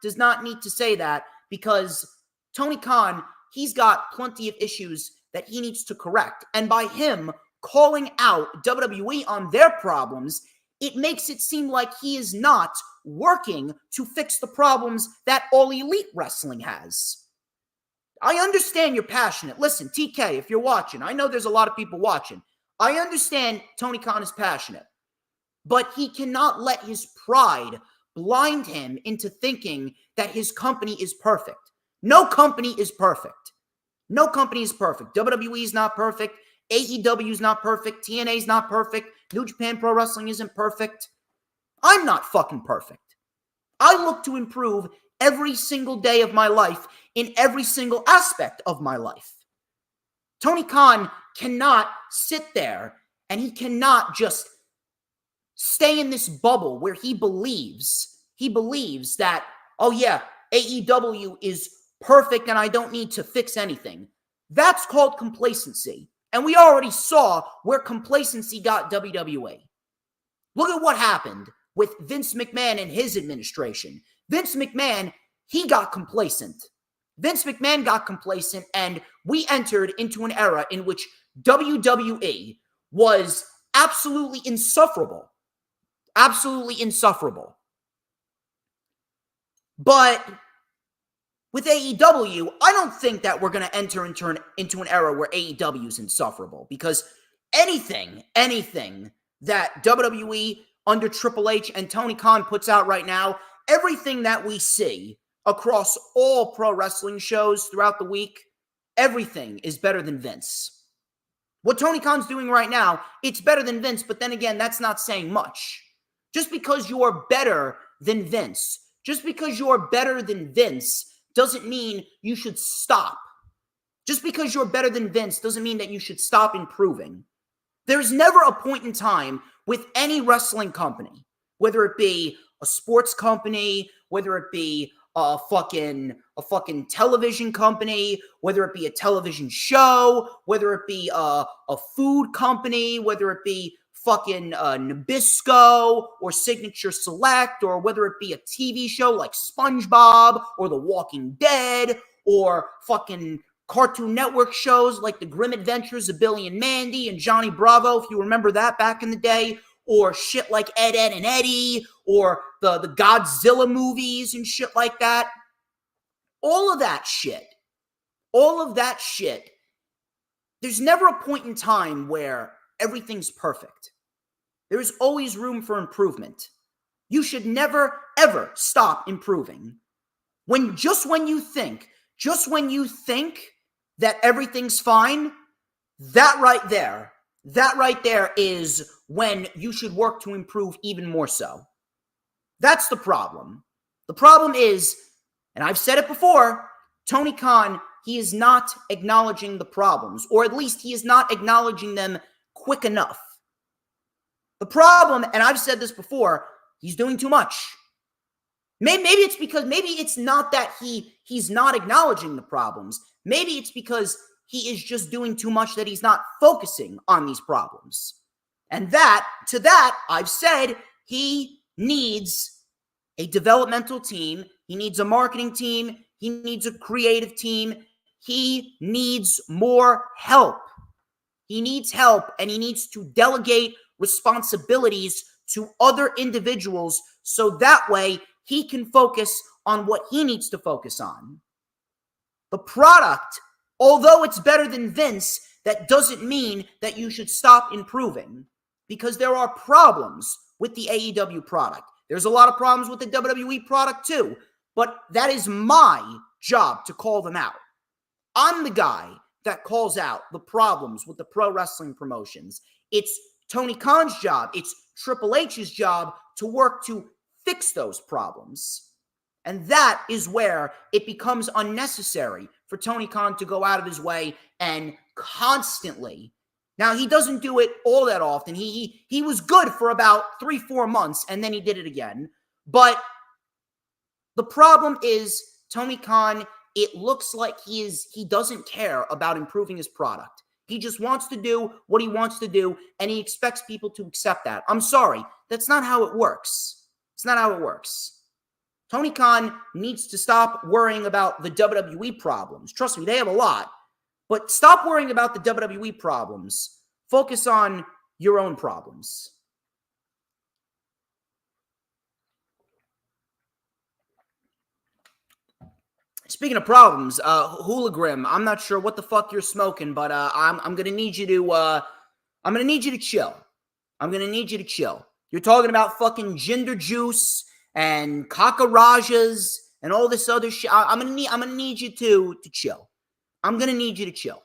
does not need to say that because Tony Khan, he's got plenty of issues that he needs to correct. And by him calling out WWE on their problems, it makes it seem like he is not working to fix the problems that All Elite Wrestling has. I understand you're passionate. Listen, TK, if you're watching, I know there's a lot of people watching. I understand Tony Khan is passionate. But he cannot let his pride blind him into thinking that his company is perfect. No company is perfect. No company is perfect. WWE is not perfect. AEW is not perfect. TNA is not perfect. New Japan Pro Wrestling isn't perfect. I'm not fucking perfect. I look to improve every single day of my life in every single aspect of my life. Tony Khan cannot sit there and he cannot just stay in this bubble where he believes that, oh yeah, AEW is perfect and I don't need to fix anything. That's called complacency. And we already saw where complacency got WWE. Look at what happened with Vince McMahon and his administration. Vince McMahon, he got complacent. Vince McMahon got complacent, and we entered into an era in which WWE was absolutely insufferable. Absolutely insufferable. But with AEW, I don't think that we're going to enter into an era where AEW is insufferable, because anything that WWE under Triple H and Tony Khan puts out right now, everything that we see across all pro wrestling shows throughout the week, everything is better than Vince. What Tony Khan's doing right now, it's better than Vince, but then again, that's not saying much. Just because you're better than Vince, doesn't mean you should stop. Just because you're better than Vince doesn't mean that you should stop improving. There's never a point in time with any wrestling company, whether it be a sports company, whether it be a fucking television company, whether it be a television show, whether it be a food company, whether it be fucking Nabisco or Signature Select, or whether it be a TV show like SpongeBob or The Walking Dead, or fucking Cartoon Network shows like The Grim Adventures of Billy and Mandy and Johnny Bravo, if you remember that back in the day, or shit like Ed, Ed, and Eddie, or the Godzilla movies and shit like that. All of that shit, there's never a point in time where everything's perfect. There is always room for improvement. You should never, ever stop improving. When you think that everything's fine, that right there is when you should work to improve even more so. That's the problem. The problem is, and I've said it before, Tony Khan, he is not acknowledging the problems, or at least he is not acknowledging them quick enough. The problem, and I've said this before, he's doing too much. Maybe it's not that he's not acknowledging the problems. Maybe it's because he is just doing too much, that he's not focusing on these problems. And to that, I've said he needs a developmental team. He needs a marketing team. He needs a creative team. He needs more help. He needs help, and he needs to delegate responsibilities to other individuals so that way he can focus on what he needs to focus on. The product, although it's better than Vince, that doesn't mean that you should stop improving, because there are problems with the AEW product. There's a lot of problems with the WWE product too, but that is my job to call them out. I'm the guy that calls out the problems with the pro wrestling promotions. It's Tony Khan's job, it's Triple H's job to work to fix those problems. And that is where it becomes unnecessary for Tony Khan to go out of his way and constantly. Now, he doesn't do it all that often. He was good for about 3-4 months, and then he did it again. But the problem is, Tony Khan, it looks like he doesn't care about improving his product. He just wants to do what he wants to do, and he expects people to accept that. I'm sorry, that's not how it works. It's not how it works. Tony Khan needs to stop worrying about the WWE problems. Trust me, they have a lot. But stop worrying about the WWE problems. Focus on your own problems. Speaking of problems, Hooligram, I'm not sure what the fuck you're smoking, but I'm gonna need you to chill. I'm gonna need you to chill. You're talking about fucking ginger juice and kakarajas and all this other shit. I'm gonna need you to chill. I'm gonna need you to chill.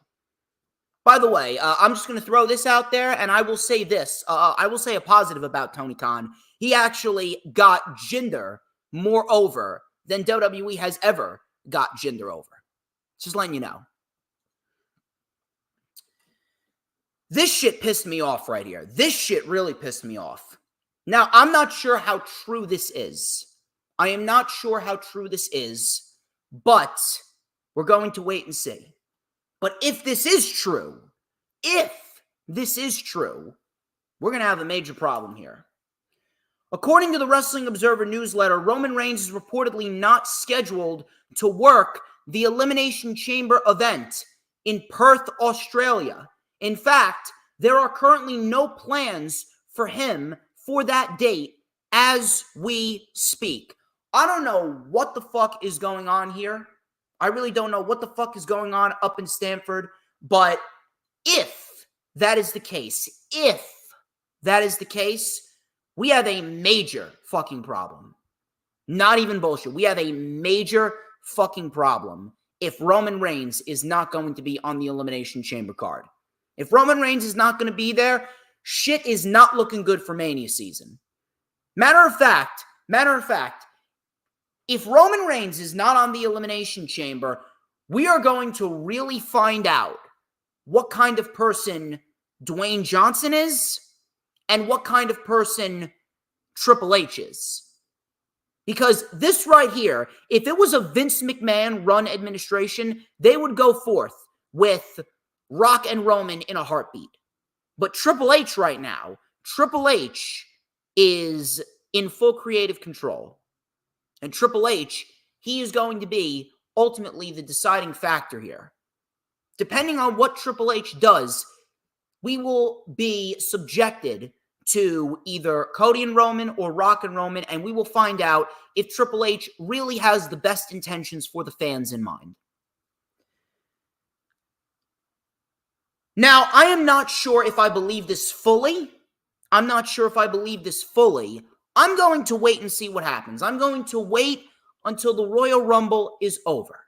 By the way, I'm just gonna throw this out there, and I will say this. I will say a positive about Tony Khan. He actually got Jinder more over than WWE has ever got Jinder over. Just letting you know. This shit pissed me off right here. This shit really pissed me off. Now, I'm not sure how true this is. I am not sure how true this is, but we're going to wait and see. But if this is true, we're going to have a major problem here. According to the Wrestling Observer newsletter, Roman Reigns is reportedly not scheduled to work the Elimination Chamber event in Perth, Australia. In fact, there are currently no plans for him for that date as we speak. I don't know what the fuck is going on here. I really don't know what the fuck is going on up in Stamford, but if that is the case, We have a major fucking problem. Not even bullshit. We have a major fucking problem if Roman Reigns is not going to be on the Elimination Chamber card. If Roman Reigns is not going to be there, shit is not looking good for Mania season. Matter of fact, if Roman Reigns is not on the Elimination Chamber, we are going to really find out what kind of person Dwayne Johnson is and what kind of person Triple H is. Because this right here, if it was a Vince McMahon run administration, they would go forth with Rock and Roman in a heartbeat. But Triple H right now, Triple H is in full creative control. And Triple H, he is going to be ultimately the deciding factor here. Depending on what Triple H does, we will be subjected to either Cody and Roman or Rock and Roman, and we will find out if Triple H really has the best intentions for the fans in mind. Now, I am not sure if I believe this fully. I'm going to wait and see what happens. I'm going to wait until the Royal Rumble is over.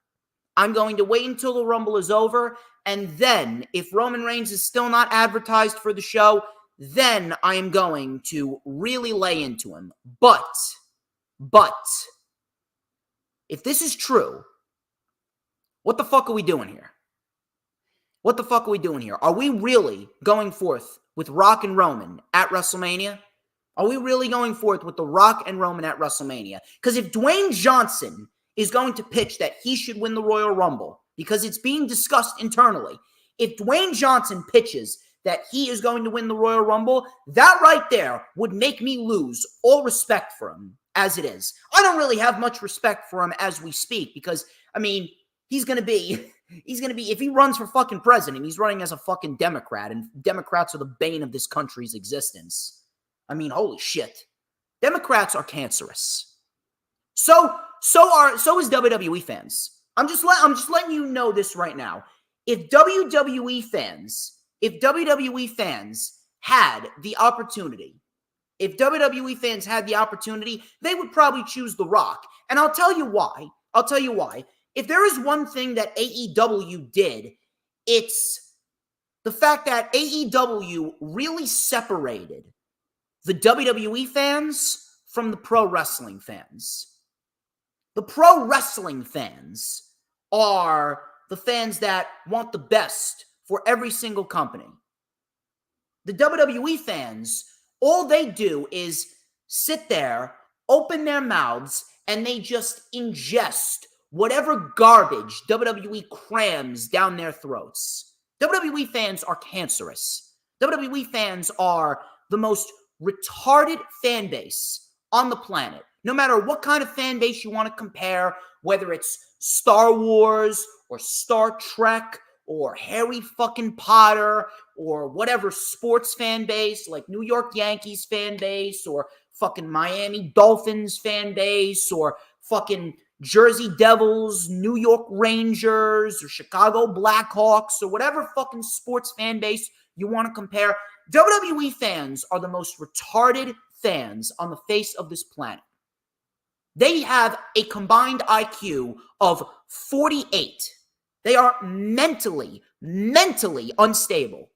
And then, if Roman Reigns is still not advertised for the show, then I am going to really lay into him. But, if this is true, what the fuck are we doing here? Are we really going forth with Rock and Roman at WrestleMania? Because if Dwayne Johnson is going to pitch that he should win the Royal Rumble, because it's being discussed internally, if Dwayne Johnson pitches that he is going to win the Royal Rumble, that right there would make me lose all respect for him as it is. I don't really have much respect for him as we speak because, I mean, he's going to be, if he runs for fucking president, he's running as a fucking Democrat, and Democrats are the bane of this country's existence. I mean, holy shit. Democrats are cancerous. So is WWE fans. I'm just letting you know this right now. If WWE fans had the opportunity, they would probably choose The Rock. And I'll tell you why. If there is one thing that AEW did, it's the fact that AEW really separated the WWE fans from the pro wrestling fans. The pro wrestling fans are the fans that want the best for every single company. The WWE fans, all they do is sit there, open their mouths, and they just ingest whatever garbage WWE crams down their throats. WWE fans are cancerous. WWE fans are the most retarded fan base on the planet. No matter what kind of fan base you want to compare, whether it's Star Wars or Star Trek or Harry fucking Potter or whatever sports fan base, like New York Yankees fan base or fucking Miami Dolphins fan base or fucking Jersey Devils, New York Rangers or Chicago Blackhawks or whatever fucking sports fan base you want to compare, WWE fans are the most retarded fans on the face of this planet. They have a combined IQ of 48. They are mentally unstable.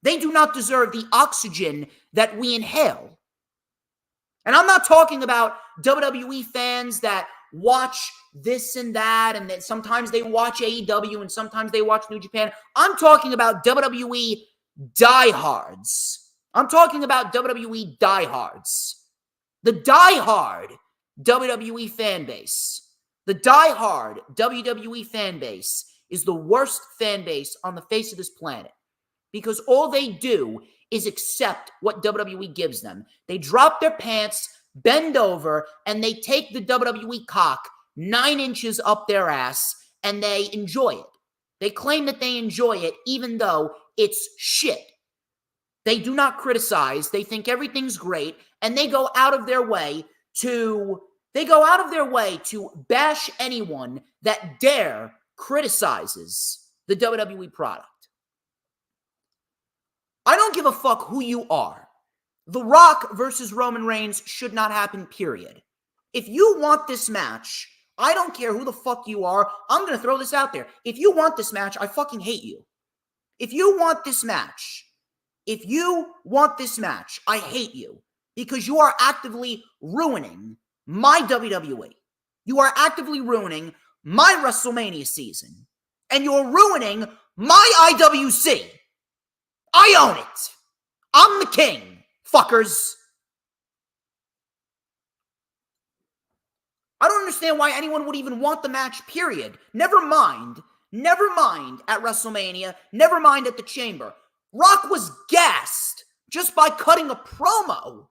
They do not deserve the oxygen that we inhale. And I'm not talking about WWE fans that watch this and that, and then sometimes they watch AEW and sometimes they watch New Japan. I'm talking about WWE diehards. The diehard WWE fan base. The diehard WWE fan base is the worst fan base on the face of this planet because all they do is accept what WWE gives them. They drop their pants, bend over, and they take the WWE cock 9 inches up their ass and they enjoy it. They claim that they enjoy it even though it's shit. They do not criticize. They think everything's great, and they go out of their way to bash anyone that dare criticizes the WWE product. I don't give a fuck who you are. The Rock versus Roman Reigns should not happen, period. If you want this match, I don't care who the fuck you are. I'm going to throw this out there. If you want this match, I fucking hate you. If you want this match, I hate you because you are actively ruining my WWE. You are actively ruining my WrestleMania season. And you're ruining my IWC. I own it. I'm the king, fuckers. I don't understand why anyone would even want the match, period. Never mind at WrestleMania. Never mind at the Chamber. Rock was gassed just by cutting a promo.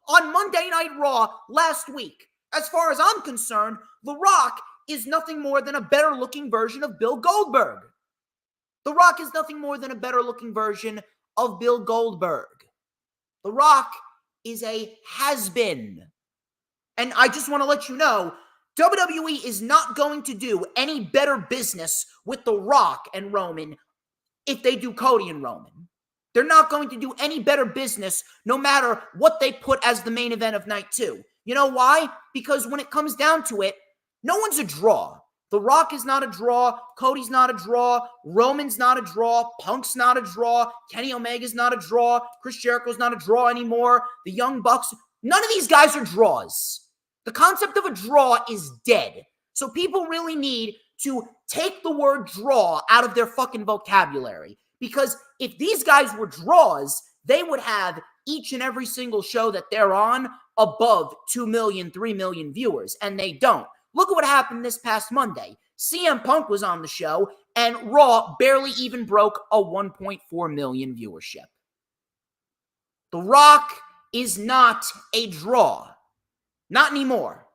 On Monday Night Raw last week. As far as I'm concerned, The Rock is nothing more than a better-looking version of Bill Goldberg. The Rock The Rock is a has-been. And I just want to let you know, WWE is not going to do any better business with The Rock and Roman if they do Cody and Roman. They're not going to do any better business no matter what they put as the main event of night 2. You know why? Because when it comes down to it, no one's a draw. The Rock is not a draw. Cody's not a draw. Roman's not a draw. Punk's not a draw. Kenny Omega's not a draw. Chris Jericho's not a draw anymore. The Young Bucks, none of these guys are draws. The concept of a draw is dead. So people really need to take the word draw out of their fucking vocabulary. Because if these guys were draws, they would have each and every single show that they're on above 2 million, 3 million viewers. And they don't. Look at what happened this past Monday. CM Punk was on the show, and Raw barely even broke a 1.4 million viewership. The Rock is not a draw. Not anymore.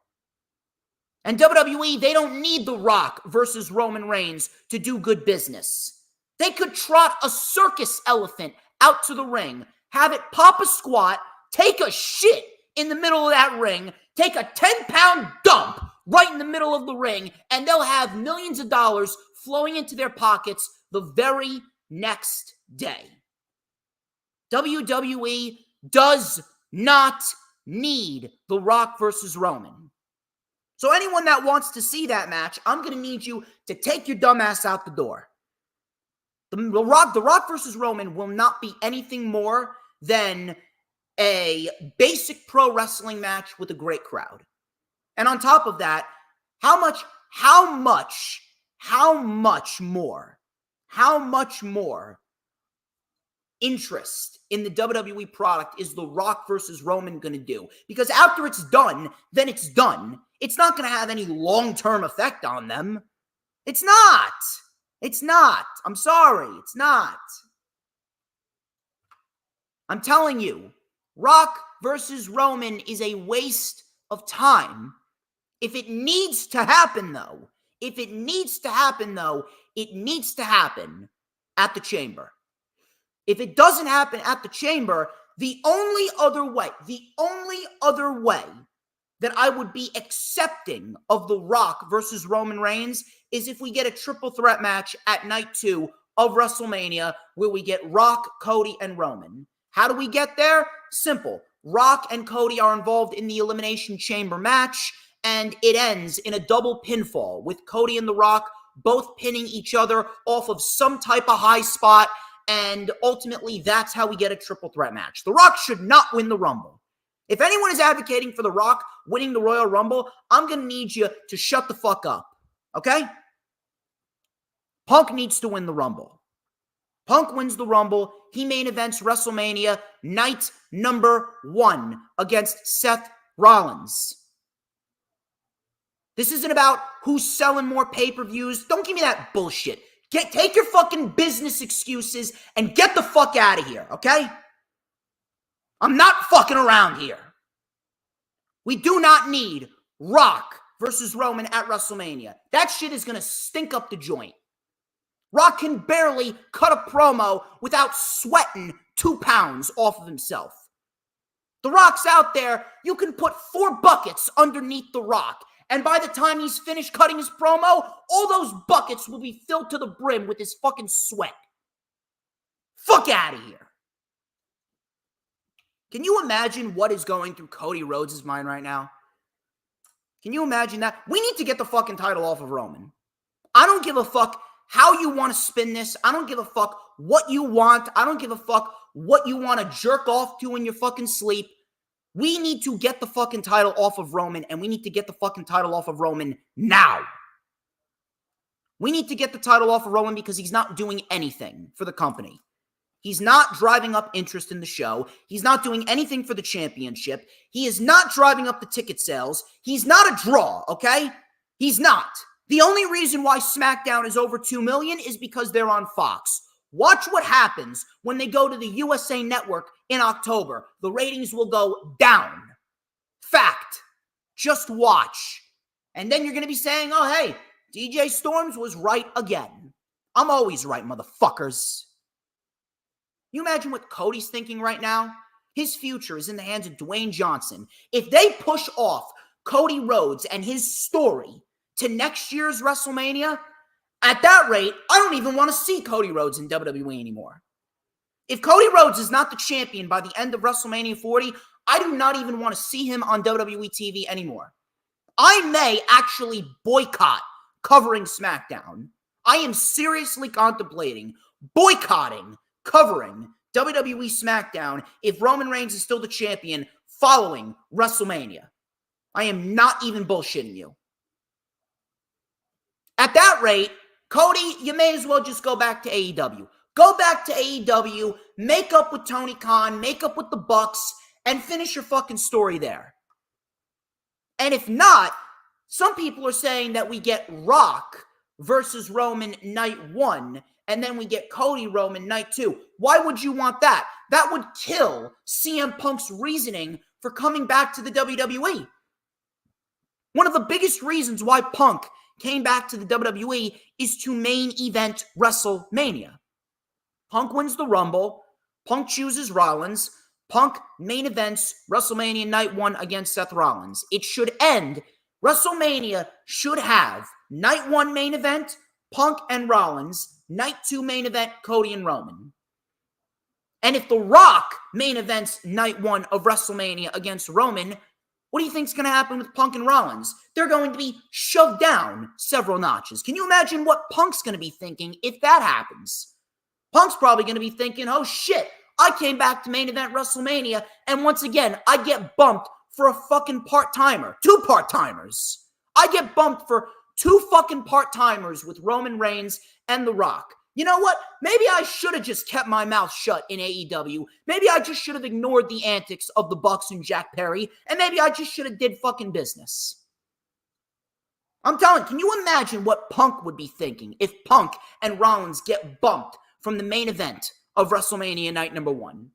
And WWE, they don't need The Rock versus Roman Reigns to do good business. They could trot a circus elephant out to the ring, have it pop a squat, take a shit in the middle of that ring, take a 10-pound dump right in the middle of the ring, and they'll have millions of dollars flowing into their pockets the very next day. WWE does not need The Rock versus Roman. So anyone that wants to see that match, I'm going to need you to take your dumb ass out the door. The Rock versus Roman will not be anything more than a basic pro wrestling match with a great crowd. And on top of that, how much more interest in the WWE product is The Rock versus Roman going to do? Because after it's done, then it's done. It's not going to have any long-term effect on them. It's not. I'm sorry. It's not. I'm telling you, Rock versus Roman is a waste of time. If it needs to happen, though, it needs to happen at the Chamber. If it doesn't happen at the Chamber, the only other way that I would be accepting of The Rock versus Roman Reigns is if we get a triple threat match at night 2 of WrestleMania where we get Rock, Cody, and Roman. How do we get there? Simple. Rock and Cody are involved in the Elimination Chamber match, and it ends in a double pinfall with Cody and The Rock both pinning each other off of some type of high spot, and ultimately that's how we get a triple threat match. The Rock should not win the Rumble. If anyone is advocating for The Rock winning the Royal Rumble, I'm going to need you to shut the fuck up, okay? Punk needs to win the Rumble. Punk wins the Rumble. He main events WrestleMania night number 1 against Seth Rollins. This isn't about who's selling more pay-per-views. Don't give me that bullshit. Take your fucking business excuses and get the fuck out of here, okay? I'm not fucking around here. We do not need Rock versus Roman at WrestleMania. That shit is going to stink up the joint. Rock can barely cut a promo without sweating 2 pounds off of himself. The Rock's out there. You can put 4 buckets underneath The Rock. And by the time he's finished cutting his promo, all those buckets will be filled to the brim with his fucking sweat. Fuck out of here. Can you imagine what is going through Cody Rhodes' mind right now? Can you imagine that? We need to get the fucking title off of Roman. I don't give a fuck how you want to spin this. I don't give a fuck what you want. I don't give a fuck what you want to jerk off to in your fucking sleep. We need to get the fucking title off of Roman, and we need to get the fucking title off of Roman now. We need to get the title off of Roman because he's not doing anything for the company. He's not driving up interest in the show. He's not doing anything for the championship. He is not driving up the ticket sales. He's not a draw, okay? He's not. The only reason why SmackDown is over 2 million is because they're on Fox. Watch what happens when they go to the USA Network in October. The ratings will go down. Fact. Just watch. And then you're going to be saying, oh, hey, DJ Storms was right again. I'm always right, motherfuckers. You imagine what Cody's thinking right now? His future is in the hands of Dwayne Johnson. If they push off Cody Rhodes and his story to next year's WrestleMania, at that rate, I don't even want to see Cody Rhodes in WWE anymore. If Cody Rhodes is not the champion by the end of WrestleMania 40, I do not even want to see him on WWE TV anymore. I may actually boycott covering SmackDown. I am seriously contemplating boycotting covering WWE SmackDown if Roman Reigns is still the champion following WrestleMania. I am not even bullshitting you. At that rate, Cody, you may as well just go back to AEW. Go back to AEW, make up with Tony Khan, make up with the Bucks, and finish your fucking story there. And if not, some people are saying that we get Rock versus Roman night 1, and then we get Cody Roman night 2. Why would you want that? That would kill CM Punk's reasoning for coming back to the WWE. One of the biggest reasons why Punk came back to the WWE is to main event WrestleMania. Punk wins the Rumble. Punk chooses Rollins. Punk main events WrestleMania night 1 against Seth Rollins. It should end. WrestleMania should have night 1 main event, Punk and Rollins. Night 2 main event, Cody and Roman. And if The Rock main events night 1 of WrestleMania against Roman, what do you think is going to happen with Punk and Rollins? They're going to be shoved down several notches. Can you imagine what Punk's going to be thinking if that happens? Punk's probably going to be thinking, oh shit, I came back to main event WrestleMania, and once again, I get bumped for a fucking part-timer. 2 part-timers. I get bumped for 2 fucking part-timers with Roman Reigns and The Rock. You know what? Maybe I should have just kept my mouth shut in AEW. Maybe I just should have ignored the antics of the Bucks and Jack Perry, and maybe I just should have did fucking business. I'm telling you, can you imagine what Punk would be thinking if Punk and Rollins get bumped from the main event of WrestleMania night number 1?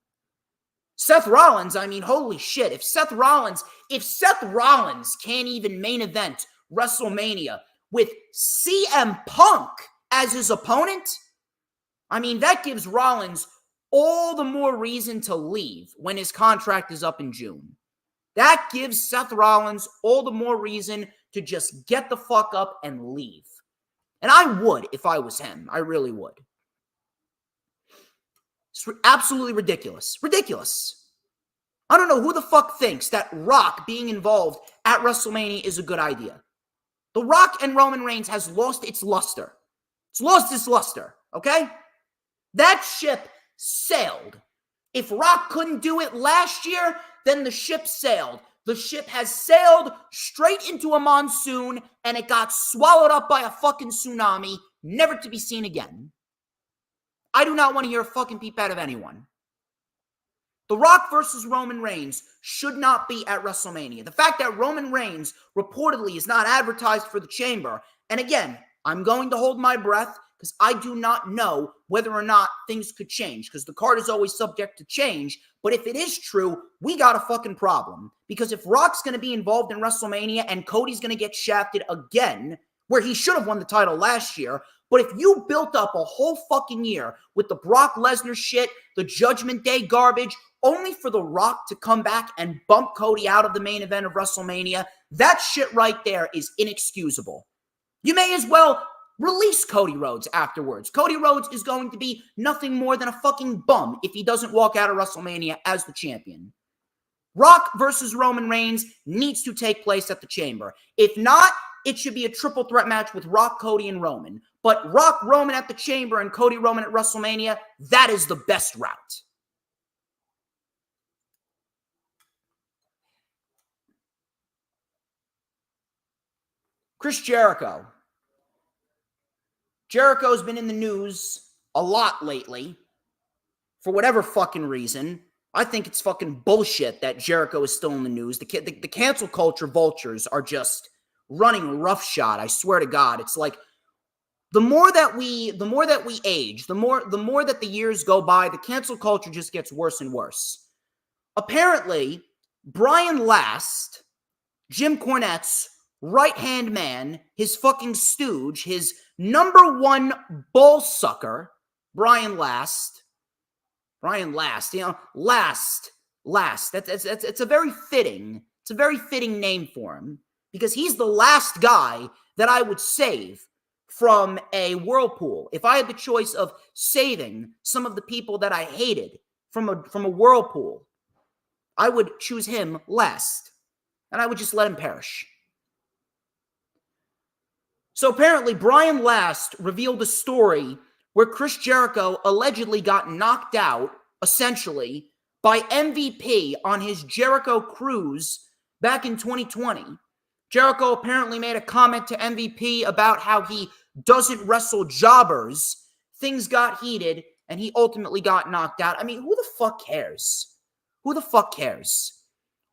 Seth Rollins, I mean, holy shit. If Seth Rollins can't even main event WrestleMania with CM Punk as his opponent, I mean, that gives Rollins all the more reason to leave when his contract is up in June. That gives Seth Rollins all the more reason to just get the fuck up and leave. And I would if I was him. I really would. It's absolutely ridiculous. Ridiculous. I don't know who the fuck thinks that Rock being involved at WrestleMania is a good idea. The Rock and Roman Reigns has lost its luster. It's lost its luster, okay? That ship sailed. If Rock couldn't do it last year, then the ship sailed. The ship has sailed straight into a monsoon, and it got swallowed up by a fucking tsunami, never to be seen again. I do not want to hear a fucking peep out of anyone. The Rock versus Roman Reigns should not be at WrestleMania. The fact that Roman Reigns reportedly is not advertised for the Chamber, and again, I'm going to hold my breath because I do not know whether or not things could change because the card is always subject to change. But if it is true, we got a fucking problem. Because if Rock's going to be involved in WrestleMania and Cody's going to get shafted again, where he should have won the title last year, but if you built up a whole fucking year with the Brock Lesnar shit, the Judgment Day garbage, only for The Rock to come back and bump Cody out of the main event of WrestleMania, that shit right there is inexcusable. You may as well Release Cody Rhodes afterwards. Cody Rhodes is going to be nothing more than a fucking bum if he doesn't walk out of WrestleMania as the champion. Rock versus Roman Reigns needs to take place at the Chamber. If not, it should be a triple threat match with Rock, Cody, and Roman. But Rock, Roman at the Chamber and Cody, Roman at WrestleMania, that is the best route. Chris Jericho. Jericho's been in the news a lot lately for whatever fucking reason. I think it's fucking bullshit that Jericho is still in the news. The cancel culture vultures are just running roughshod. I swear to God. It's like the more that we age, the more that the years go by, the cancel culture just gets worse and worse. Apparently, Brian Last, Jim Cornette's right-hand man, his fucking stooge, his number one ball sucker, Brian Last, you know, Last. It's a very fitting name for him because he's the last guy that I would save from a whirlpool. If I had the choice of saving some of the people that I hated from a whirlpool, I would choose him last, and I would just let him perish. So apparently, Brian Last revealed a story where Chris Jericho allegedly got knocked out, essentially, by MVP on his Jericho cruise back in 2020. Jericho apparently made a comment to MVP about how he doesn't wrestle jobbers. Things got heated, and he ultimately got knocked out. I mean, who the fuck cares? Who the fuck cares?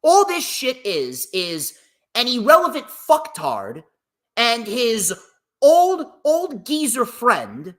All this shit is an irrelevant fucktard and his old geezer friend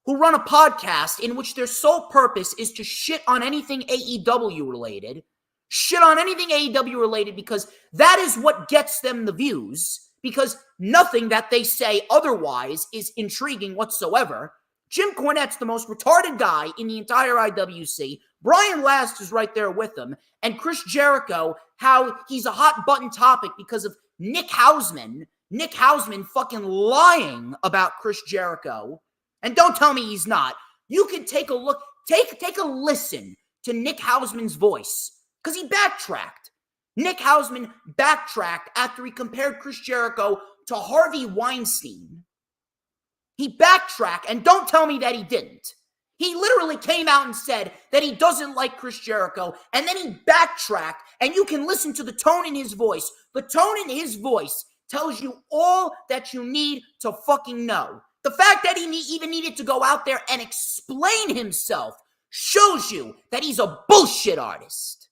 who run a podcast in which their sole purpose is to shit on anything AEW related. Shit on anything AEW related because that is what gets them the views, because nothing that they say otherwise is intriguing whatsoever. Jim Cornette's the most retarded guy in the entire IWC. Brian Last is right there with him. And Chris Jericho, how he's a hot button topic because of Nick Hausman. Nick Hausman fucking lying about Chris Jericho. And don't tell me he's not. You can take a look, take a listen to Nick Hausman's voice. Because he backtracked. Nick Hausman backtracked after he compared Chris Jericho to Harvey Weinstein. He backtracked, and don't tell me that he didn't. He literally came out and said that he doesn't like Chris Jericho, and then he backtracked, and you can listen to the tone in his voice. The tone in his voice tells you all that you need to fucking know. The fact that he even needed to go out there and explain himself shows you that he's a bullshit artist.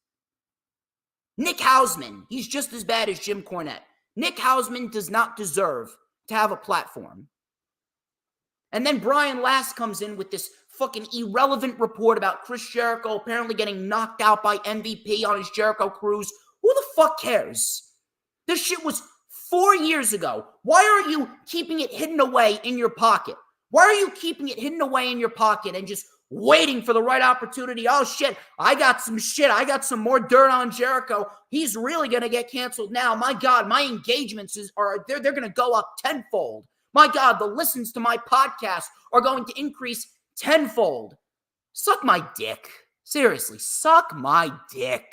Nick Hausman, he's just as bad as Jim Cornette. Nick Hausman does not deserve to have a platform. And then Brian Last comes in with this fucking irrelevant report about Chris Jericho apparently getting knocked out by MVP on his Jericho cruise. Who the fuck cares? This shit was 4 years ago. Why are you keeping it hidden away in your pocket? Why are you keeping it hidden away in your pocket and just waiting for the right opportunity? Oh shit, I got some more dirt on Jericho. He's really going to get canceled now. My God, my engagements they're going to go up tenfold. My God, the listens to my podcast are going to increase tenfold. Suck my dick. Seriously, suck my dick.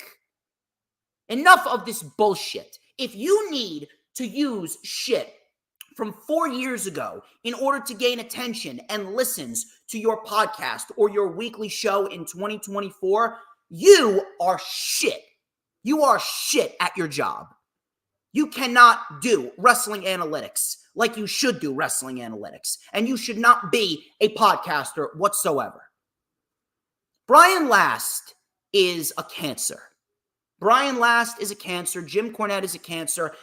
Enough of this bullshit. If you need to use shit from 4 years ago in order to gain attention and listens to your podcast or your weekly show in 2024, you are shit. You are shit at your job. You cannot do wrestling analytics like you should do wrestling analytics, and you should not be a podcaster whatsoever. Brian Last is a cancer. Brian Last is a cancer. Jim Cornette is a cancer.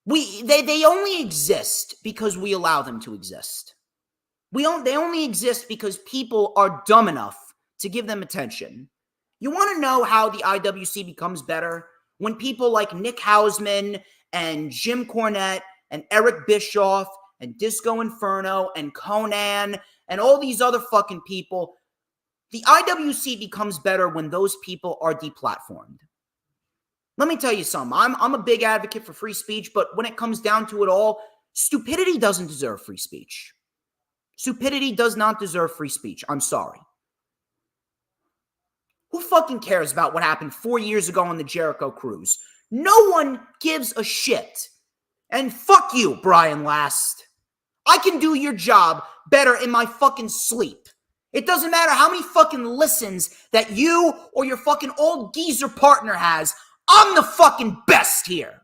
They only exist because we allow them to exist. They only exist because people are dumb enough to give them attention. You want to know how the IWC becomes better? When people like Nick Hausman and Jim Cornette and Eric Bischoff and Disco Inferno and Conan and all these other fucking people, the IWC becomes better when those people are deplatformed. Let me tell you something. I'm a big advocate for free speech, but when it comes down to it all, Stupidity doesn't deserve free speech. Stupidity does not deserve free speech. I'm sorry. Who fucking cares about what happened 4 years ago on the Jericho Cruise? No one gives a shit. And fuck you, Brian Last. I can do your job better in my fucking sleep. It doesn't matter how many fucking listens that you or your fucking old geezer partner has. I'm the fucking best here.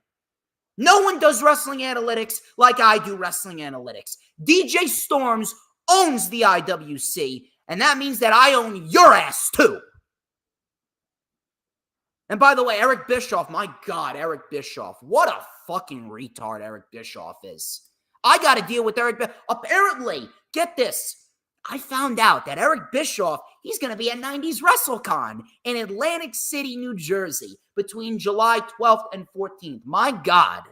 No one does wrestling analytics like I do wrestling analytics. DJ Storms owns the IWC, and that means that I own your ass too. And by the way, Eric Bischoff, my God, Eric Bischoff. What a fucking retard Eric Bischoff is. I got to deal with Eric Bischoff. Apparently, get this. I found out that Eric Bischoff, he's going to be at 90s WrestleCon in Atlantic City, New Jersey between July 12th and 14th. My God,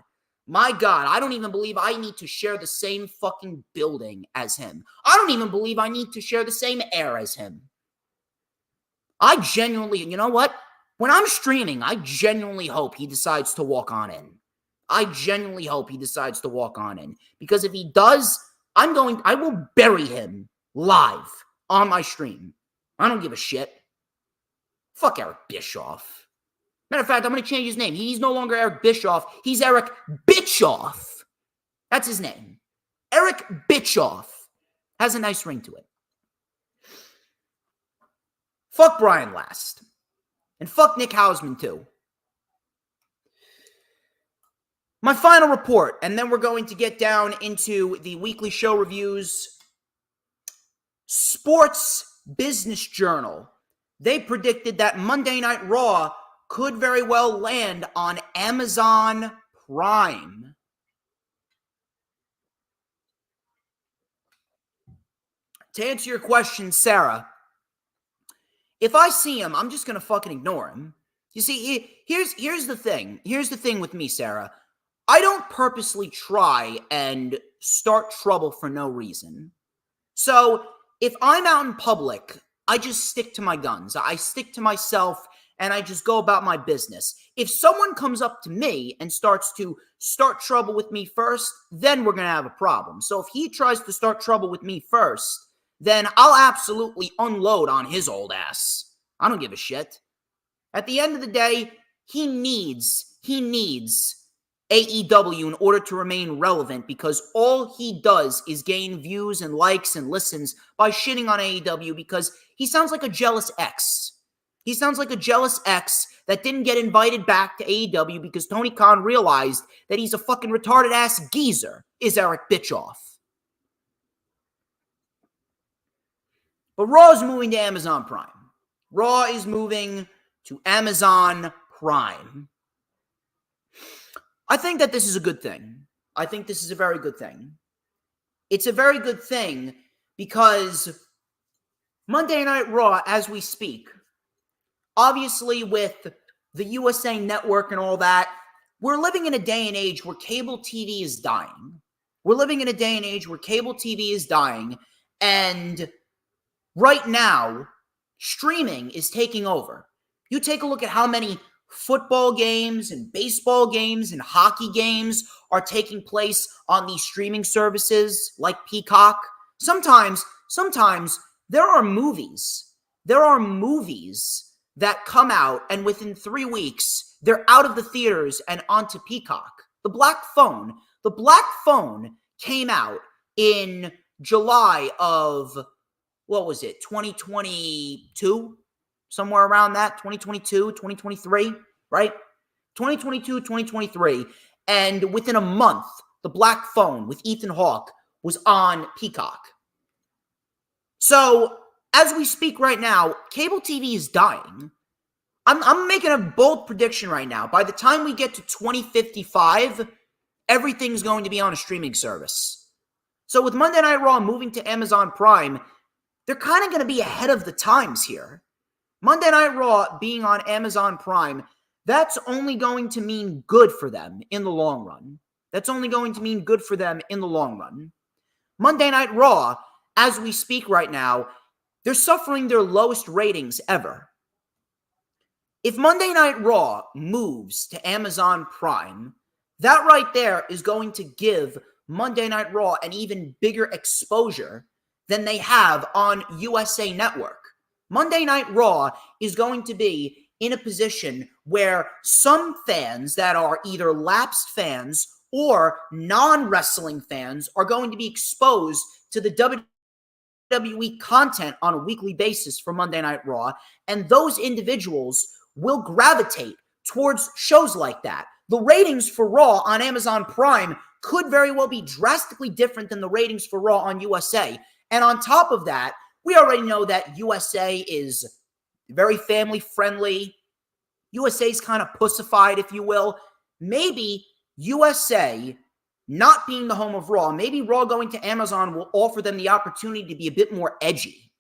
I don't even believe I need to share the same fucking building as him. I don't even believe I need to share the same air as him. I genuinely, you know what? When I'm streaming, I genuinely hope he decides to walk on in. I genuinely hope he decides to walk on in. Because if he does, I will bury him live on my stream. I don't give a shit. Fuck Eric Bischoff. Matter of fact, I'm going to change his name. He's no longer Eric Bischoff. He's Eric Bitchoff. That's his name. Eric Bitchoff. Has a nice ring to it. Fuck Brian Last. And fuck Nick Hausman too. My final report, and then we're going to get down into the weekly show reviews. Sports Business Journal. They predicted that Monday Night Raw could very well land on Amazon Prime. To answer your question, Sarah, if I see him, I'm just going to fucking ignore him. You see, here's the thing. Here's the thing with me, Sarah. I don't purposely try and start trouble for no reason. So if I'm out in public, I just stick to my guns. I stick to myself and I just go about my business. If someone comes up to me and starts to start trouble with me first, then we're going to have a problem. So if he tries to start trouble with me first, then I'll absolutely unload on his old ass. I don't give a shit. At the end of the day, he needs AEW in order to remain relevant because all he does is gain views and likes and listens by shitting on AEW because he sounds like a jealous ex. He sounds like a jealous ex that didn't get invited back to AEW because Tony Khan realized that he's a fucking retarded ass geezer, is Eric Bischoff. But Raw is moving to Amazon Prime. Raw is moving to Amazon Prime. I think that this is a good thing. I think this is a very good thing. It's a very good thing because Monday Night Raw, as we speak, obviously with the USA Network and all that, we're living in a day and age where cable TV is dying. We're living in a day and age where cable TV is dying, and right now, streaming is taking over. You take a look at how many football games and baseball games and hockey games are taking place on these streaming services like Peacock. Sometimes there are movies that come out and within 3 weeks, they're out of the theaters and onto Peacock. The Black Phone came out in July of, 2022? Somewhere around that, 2022, 2023, right? 2022, 2023. And within a month, The Black Phone with Ethan Hawke was on Peacock. So, as we speak right now, cable TV is dying. I'm making a bold prediction right now. By the time we get to 2055, everything's going to be on a streaming service. So with Monday Night Raw moving to Amazon Prime, they're kind of going to be ahead of the times here. Monday Night Raw being on Amazon Prime, that's only going to mean good for them in the long run. Monday Night Raw, as we speak right now, they're suffering their lowest ratings ever. If Monday Night Raw moves to Amazon Prime, that right there is going to give Monday Night Raw an even bigger exposure than they have on USA Network. Monday Night Raw is going to be in a position where some fans that are either lapsed fans or non-wrestling fans are going to be exposed to the WWE content on a weekly basis for Monday Night Raw, and those individuals will gravitate towards shows like that. The ratings for Raw on Amazon Prime could very well be drastically different than the ratings for Raw on USA. And on top of that, we already know that USA is very family-friendly. USA is kind of pussified, if you will. Maybe USA not being the home of Raw, maybe Raw going to Amazon will offer them the opportunity to be a bit more edgy.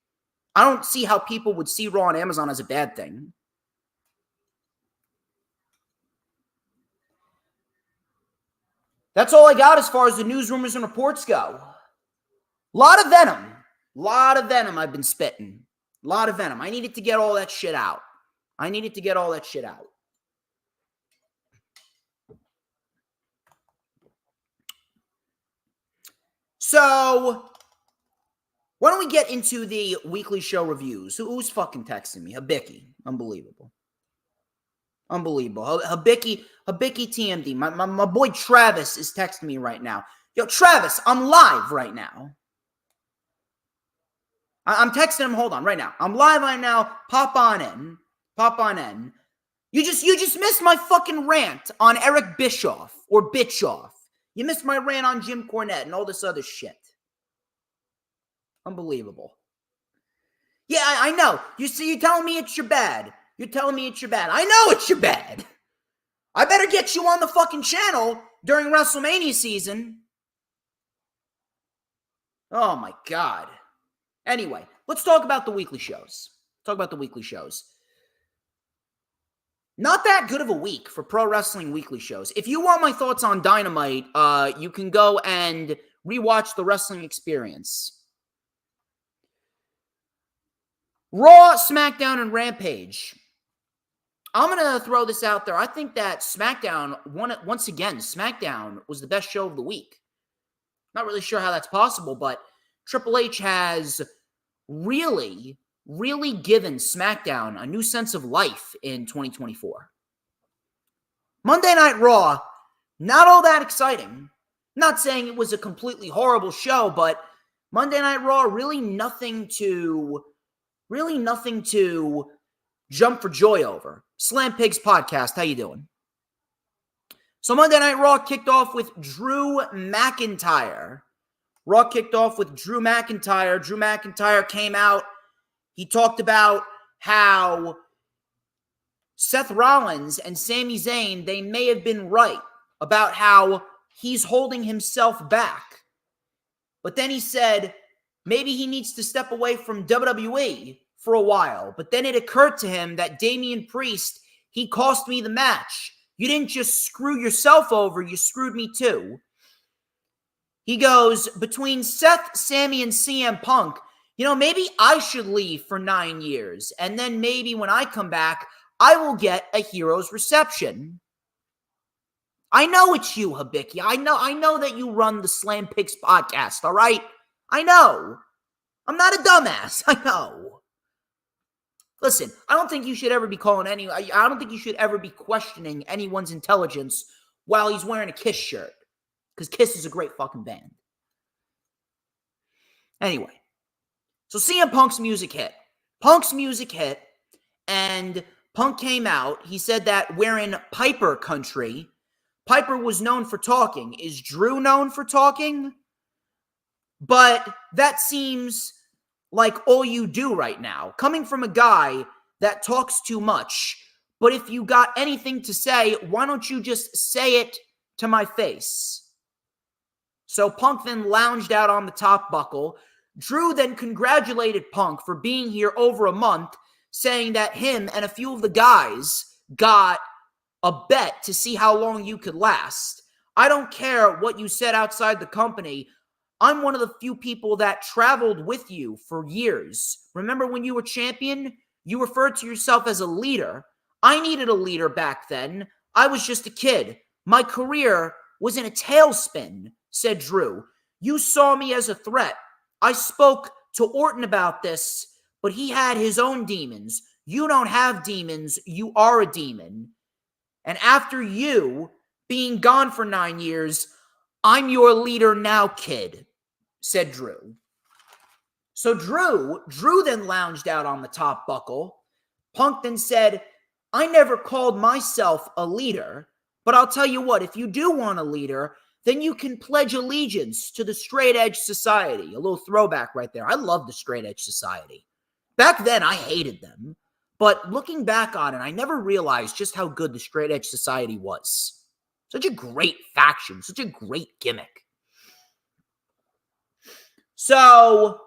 I don't see how people would see Raw on Amazon as a bad thing. That's all I got as far as the news, rumors, and reports go. Lot of venom I've been spitting. Lot of venom. I needed to get all that shit out. So, why don't we get into the weekly show reviews? Who's fucking texting me? Habicki. Unbelievable. Habicki TMD. My boy Travis is texting me right now. Yo, Travis, I'm live right now. I'm texting him. Hold on, right now. I'm live right now. Pop on in. You just missed my fucking rant on Eric Bischoff or Bitchoff. You missed my rant on Jim Cornette and all this other shit. Unbelievable. Yeah, I know. You see, you're telling me it's your bad. I know it's your bad. I better get you on the fucking channel during WrestleMania season. Oh my God. Anyway, let's talk about the weekly shows. Not that good of a week for pro wrestling weekly shows. If you want my thoughts on Dynamite, you can go and rewatch The Wrestling Experience. Raw, SmackDown, and Rampage. I'm going to throw this out there. I think that SmackDown, once again, SmackDown was the best show of the week. Not really sure how that's possible, but Triple H has really given SmackDown a new sense of life in 2024. Monday Night Raw, not all that exciting. Not saying it was a completely horrible show, but Monday Night Raw, really nothing to jump for joy over. Slam Pigs Podcast, how you doing? So Monday Night Raw kicked off with Drew McIntyre. Drew McIntyre came out. He talked about how Seth Rollins and Sami Zayn, they may have been right about how he's holding himself back. But then he said maybe he needs to step away from WWE for a while. But then it occurred to him that Damian Priest, he cost me the match. You didn't just screw yourself over, you screwed me too. He goes, between Seth, Sami, and CM Punk, maybe I should leave for 9 years. And then maybe when I come back, I will get a hero's reception. I know it's you, Habicki. I know that you run the Slam Pigs Podcast, all right? I know. I'm not a dumbass. I know. Listen, I don't think you should ever be I don't think you should ever be questioning anyone's intelligence while he's wearing a Kiss shirt. Because Kiss is a great fucking band. Anyway. So CM Punk's music hit. And Punk came out. He said that we're in Piper country. Piper was known for talking. Is Drew known for talking? But that seems like all you do right now. Coming from a guy that talks too much. But if you got anything to say, why don't you just say it to my face? So Punk then lounged out on the top buckle. Drew then congratulated Punk for being here over a month, saying that him and a few of the guys got a bet to see how long you could last. I don't care what you said outside the company. I'm one of the few people that traveled with you for years. Remember when you were champion? You referred to yourself as a leader. I needed a leader back then. I was just a kid. My career was in a tailspin, said Drew. You saw me as a threat. I spoke to Orton about this, but he had his own demons. You don't have demons. You are a demon. And after you being gone for 9 years, I'm your leader now, kid, said Drew. So Drew then lounged out on the top buckle. Punk then said, I never called myself a leader, but I'll tell you what, if you do want a leader, then you can pledge allegiance to the Straight Edge Society. A little throwback right there. I love the Straight Edge Society. Back then, I hated them. But looking back on it, I never realized just how good the Straight Edge Society was. Such a great faction. Such a great gimmick. So,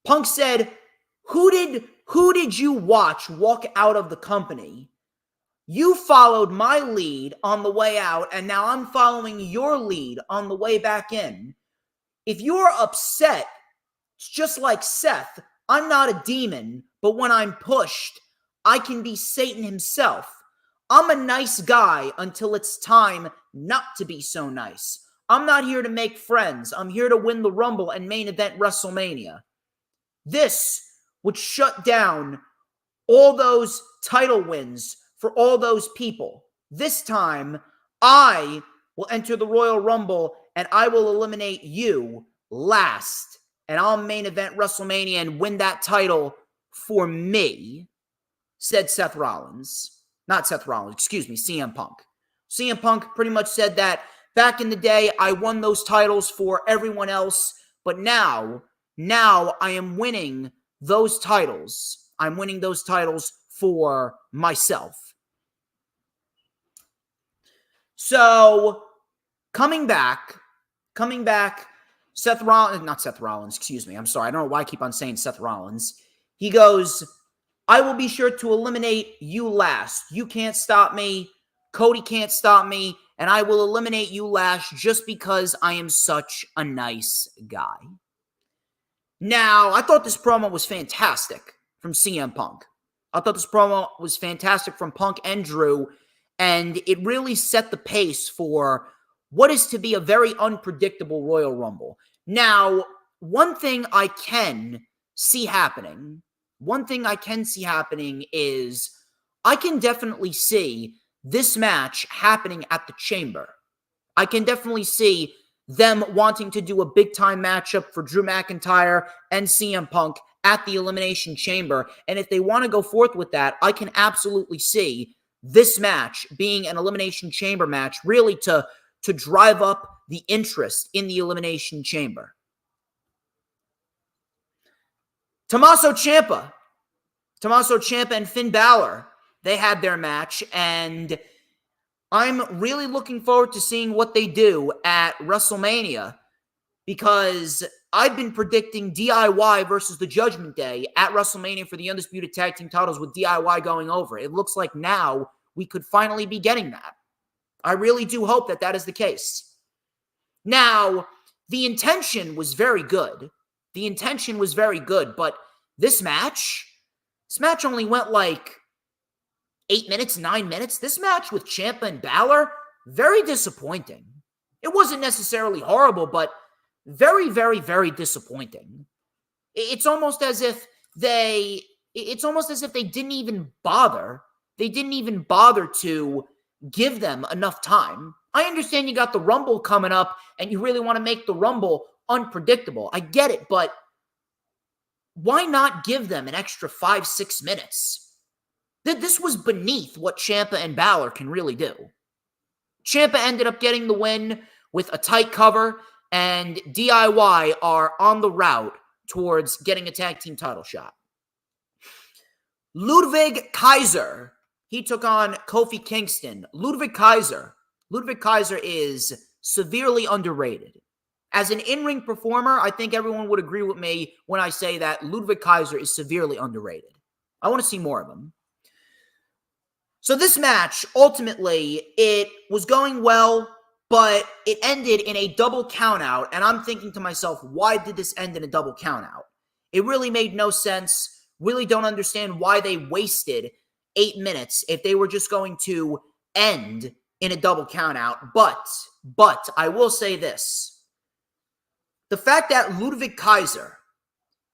Punk said, who did you watch walk out of the company? You followed my lead on the way out, and now I'm following your lead on the way back in. If you're upset, it's just like Seth. I'm not a demon, but when I'm pushed, I can be Satan himself. I'm a nice guy until it's time not to be so nice. I'm not here to make friends. I'm here to win the Rumble and main event WrestleMania. This would shut down all those title wins for all those people. This time, I will enter the Royal Rumble and I will eliminate you last. And I'll main event WrestleMania and win that title for me, said Seth Rollins. Not Seth Rollins, excuse me, CM Punk. CM Punk pretty much said that back in the day, I won those titles for everyone else, but now I am winning those titles. I'm winning those titles for myself. So, coming back, not Seth Rollins, excuse me. I'm sorry. I don't know why I keep on saying Seth Rollins. He goes, I will be sure to eliminate you last. You can't stop me. Cody can't stop me. And I will eliminate you last just because I am such a nice guy. Now, I thought this promo was fantastic from CM Punk. I thought this promo was fantastic from Punk and Drew. And it really set the pace for what is to be a very unpredictable Royal Rumble. Now, one thing I can see happening is I can definitely see this match happening at the Chamber. I can definitely see them wanting to do a big-time matchup for Drew McIntyre and CM Punk at the Elimination Chamber. And if they want to go forth with that, I can absolutely see this match being an Elimination Chamber match, really to drive up the interest in the Elimination Chamber. Tommaso Ciampa and Finn Balor, they had their match, and I'm really looking forward to seeing what they do at WrestleMania, because I've been predicting DIY versus the Judgment Day at WrestleMania for the Undisputed Tag Team titles with DIY going over. It looks like now we could finally be getting that. I really do hope that is the case. Now, the intention was very good. But this match only went like 8 minutes, 9 minutes. This match with Ciampa and Balor, very disappointing. It wasn't necessarily horrible, but very, very, very disappointing. It's almost as if they didn't even bother. They didn't even bother to give them enough time. I understand you got the Rumble coming up and you really want to make the Rumble unpredictable. I get it, but why not give them an extra 5-6 minutes? This was beneath what Ciampa and Balor can really do. Ciampa ended up getting the win with a tight cover, and DIY are on the route towards getting a tag team title shot. Ludwig Kaiser, he took on Kofi Kingston. Ludwig Kaiser is severely underrated. As an in-ring performer, I think everyone would agree with me when I say that Ludwig Kaiser is severely underrated. I want to see more of him. So this match, ultimately, it was going well, but it ended in a double countout, and I'm thinking to myself, why did this end in a double countout? It really made no sense. Really don't understand why they wasted 8 minutes if they were just going to end in a double countout. But I will say this. The fact that Ludwig Kaiser,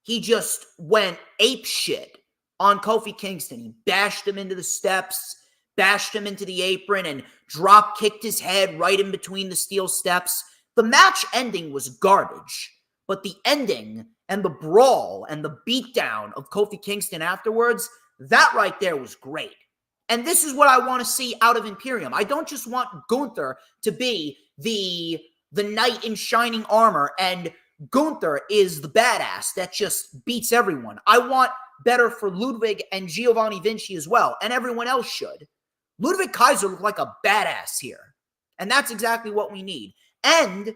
he just went ape shit on Kofi Kingston. He bashed him into the steps, bashed him into the apron, and drop kicked his head right in between the steel steps. The match ending was garbage, but the ending and the brawl and the beatdown of Kofi Kingston afterwards, that right there was great. And this is what I want to see out of Imperium. I don't just want Gunther to be the knight in shining armor and Gunther is the badass that just beats everyone. I want better for Ludwig and Giovanni Vinci as well, and everyone else should. Ludwig Kaiser looked like a badass here, and that's exactly what we need. And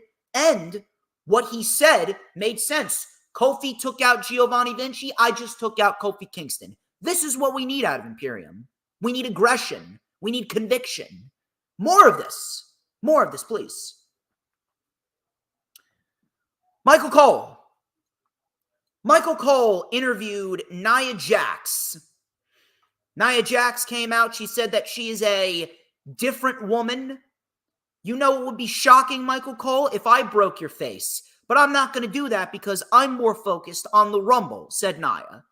what he said made sense. Kofi took out Giovanni Vinci. I just took out Kofi Kingston. This is what we need out of Imperium. We need aggression. We need conviction. More of this. More of this, please. Michael Cole. Michael Cole interviewed Nia Jax. Nia Jax came out. She said that she is a different woman. You know it would be shocking, Michael Cole, if I broke your face. But I'm not going to do that because I'm more focused on the Rumble, said Nia.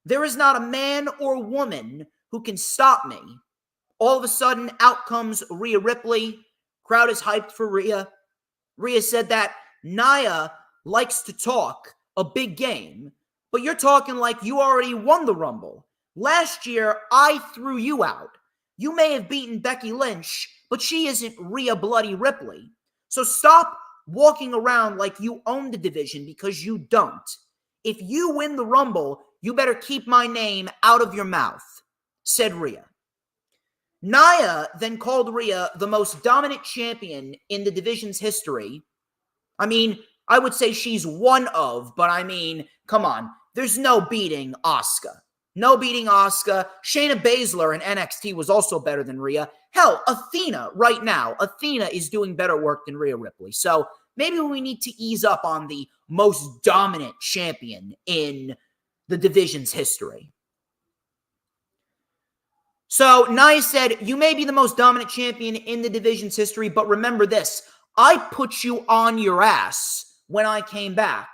There is not a man or woman who can stop me. All of a sudden, out comes Rhea Ripley. Crowd is hyped for Rhea. Rhea said that Nia likes to talk a big game, but you're talking like you already won the Rumble. Last year, I threw you out. You may have beaten Becky Lynch, but she isn't Rhea Bloody Ripley. So stop walking around like you own the division because you don't. If you win the Rumble, you better keep my name out of your mouth, said Rhea. Nia then called Rhea the most dominant champion in the division's history. I mean, I would say she's one of, but I mean, come on. There's no beating Asuka. No beating Asuka. Shayna Baszler in NXT was also better than Rhea. Hell, Athena right now. Athena is doing better work than Rhea Ripley. So maybe we need to ease up on the most dominant champion in the division's history. So Nia said, you may be the most dominant champion in the division's history, but remember this. I put you on your ass when I came back.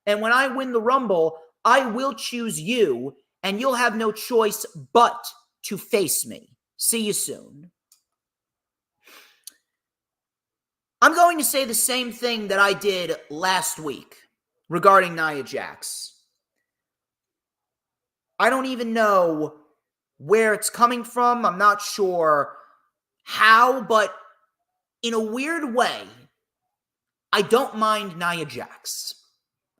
And when I win the Rumble, I will choose you, and you'll have no choice but to face me. See you soon. I'm going to say the same thing that I did last week regarding Nia Jax. I don't even know where it's coming from. I'm not sure how, but in a weird way, I don't mind Nia Jax.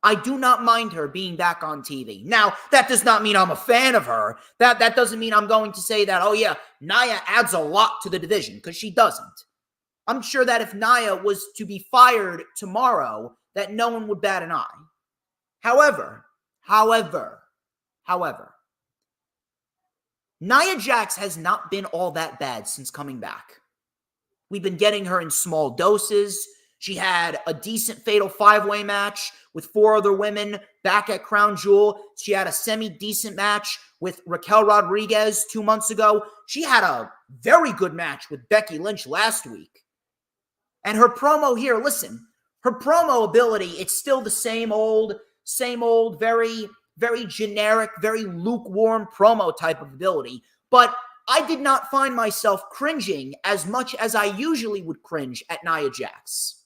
I do not mind her being back on TV. Now, that does not mean I'm a fan of her. That doesn't mean I'm going to say that, oh yeah, Nia adds a lot to the division, because she doesn't. I'm sure that if Nia was to be fired tomorrow, that no one would bat an eye. However, Nia Jax has not been all that bad since coming back. We've been getting her in small doses. She had a decent fatal five-way match with 4 other women back at Crown Jewel. She had a semi-decent match with Raquel Rodriguez 2 months ago. She had a very good match with Becky Lynch last week. And her promo here, listen, her promo ability, it's still the same old, very, very generic, very lukewarm promo type of ability. But I did not find myself cringing as much as I usually would cringe at Nia Jax.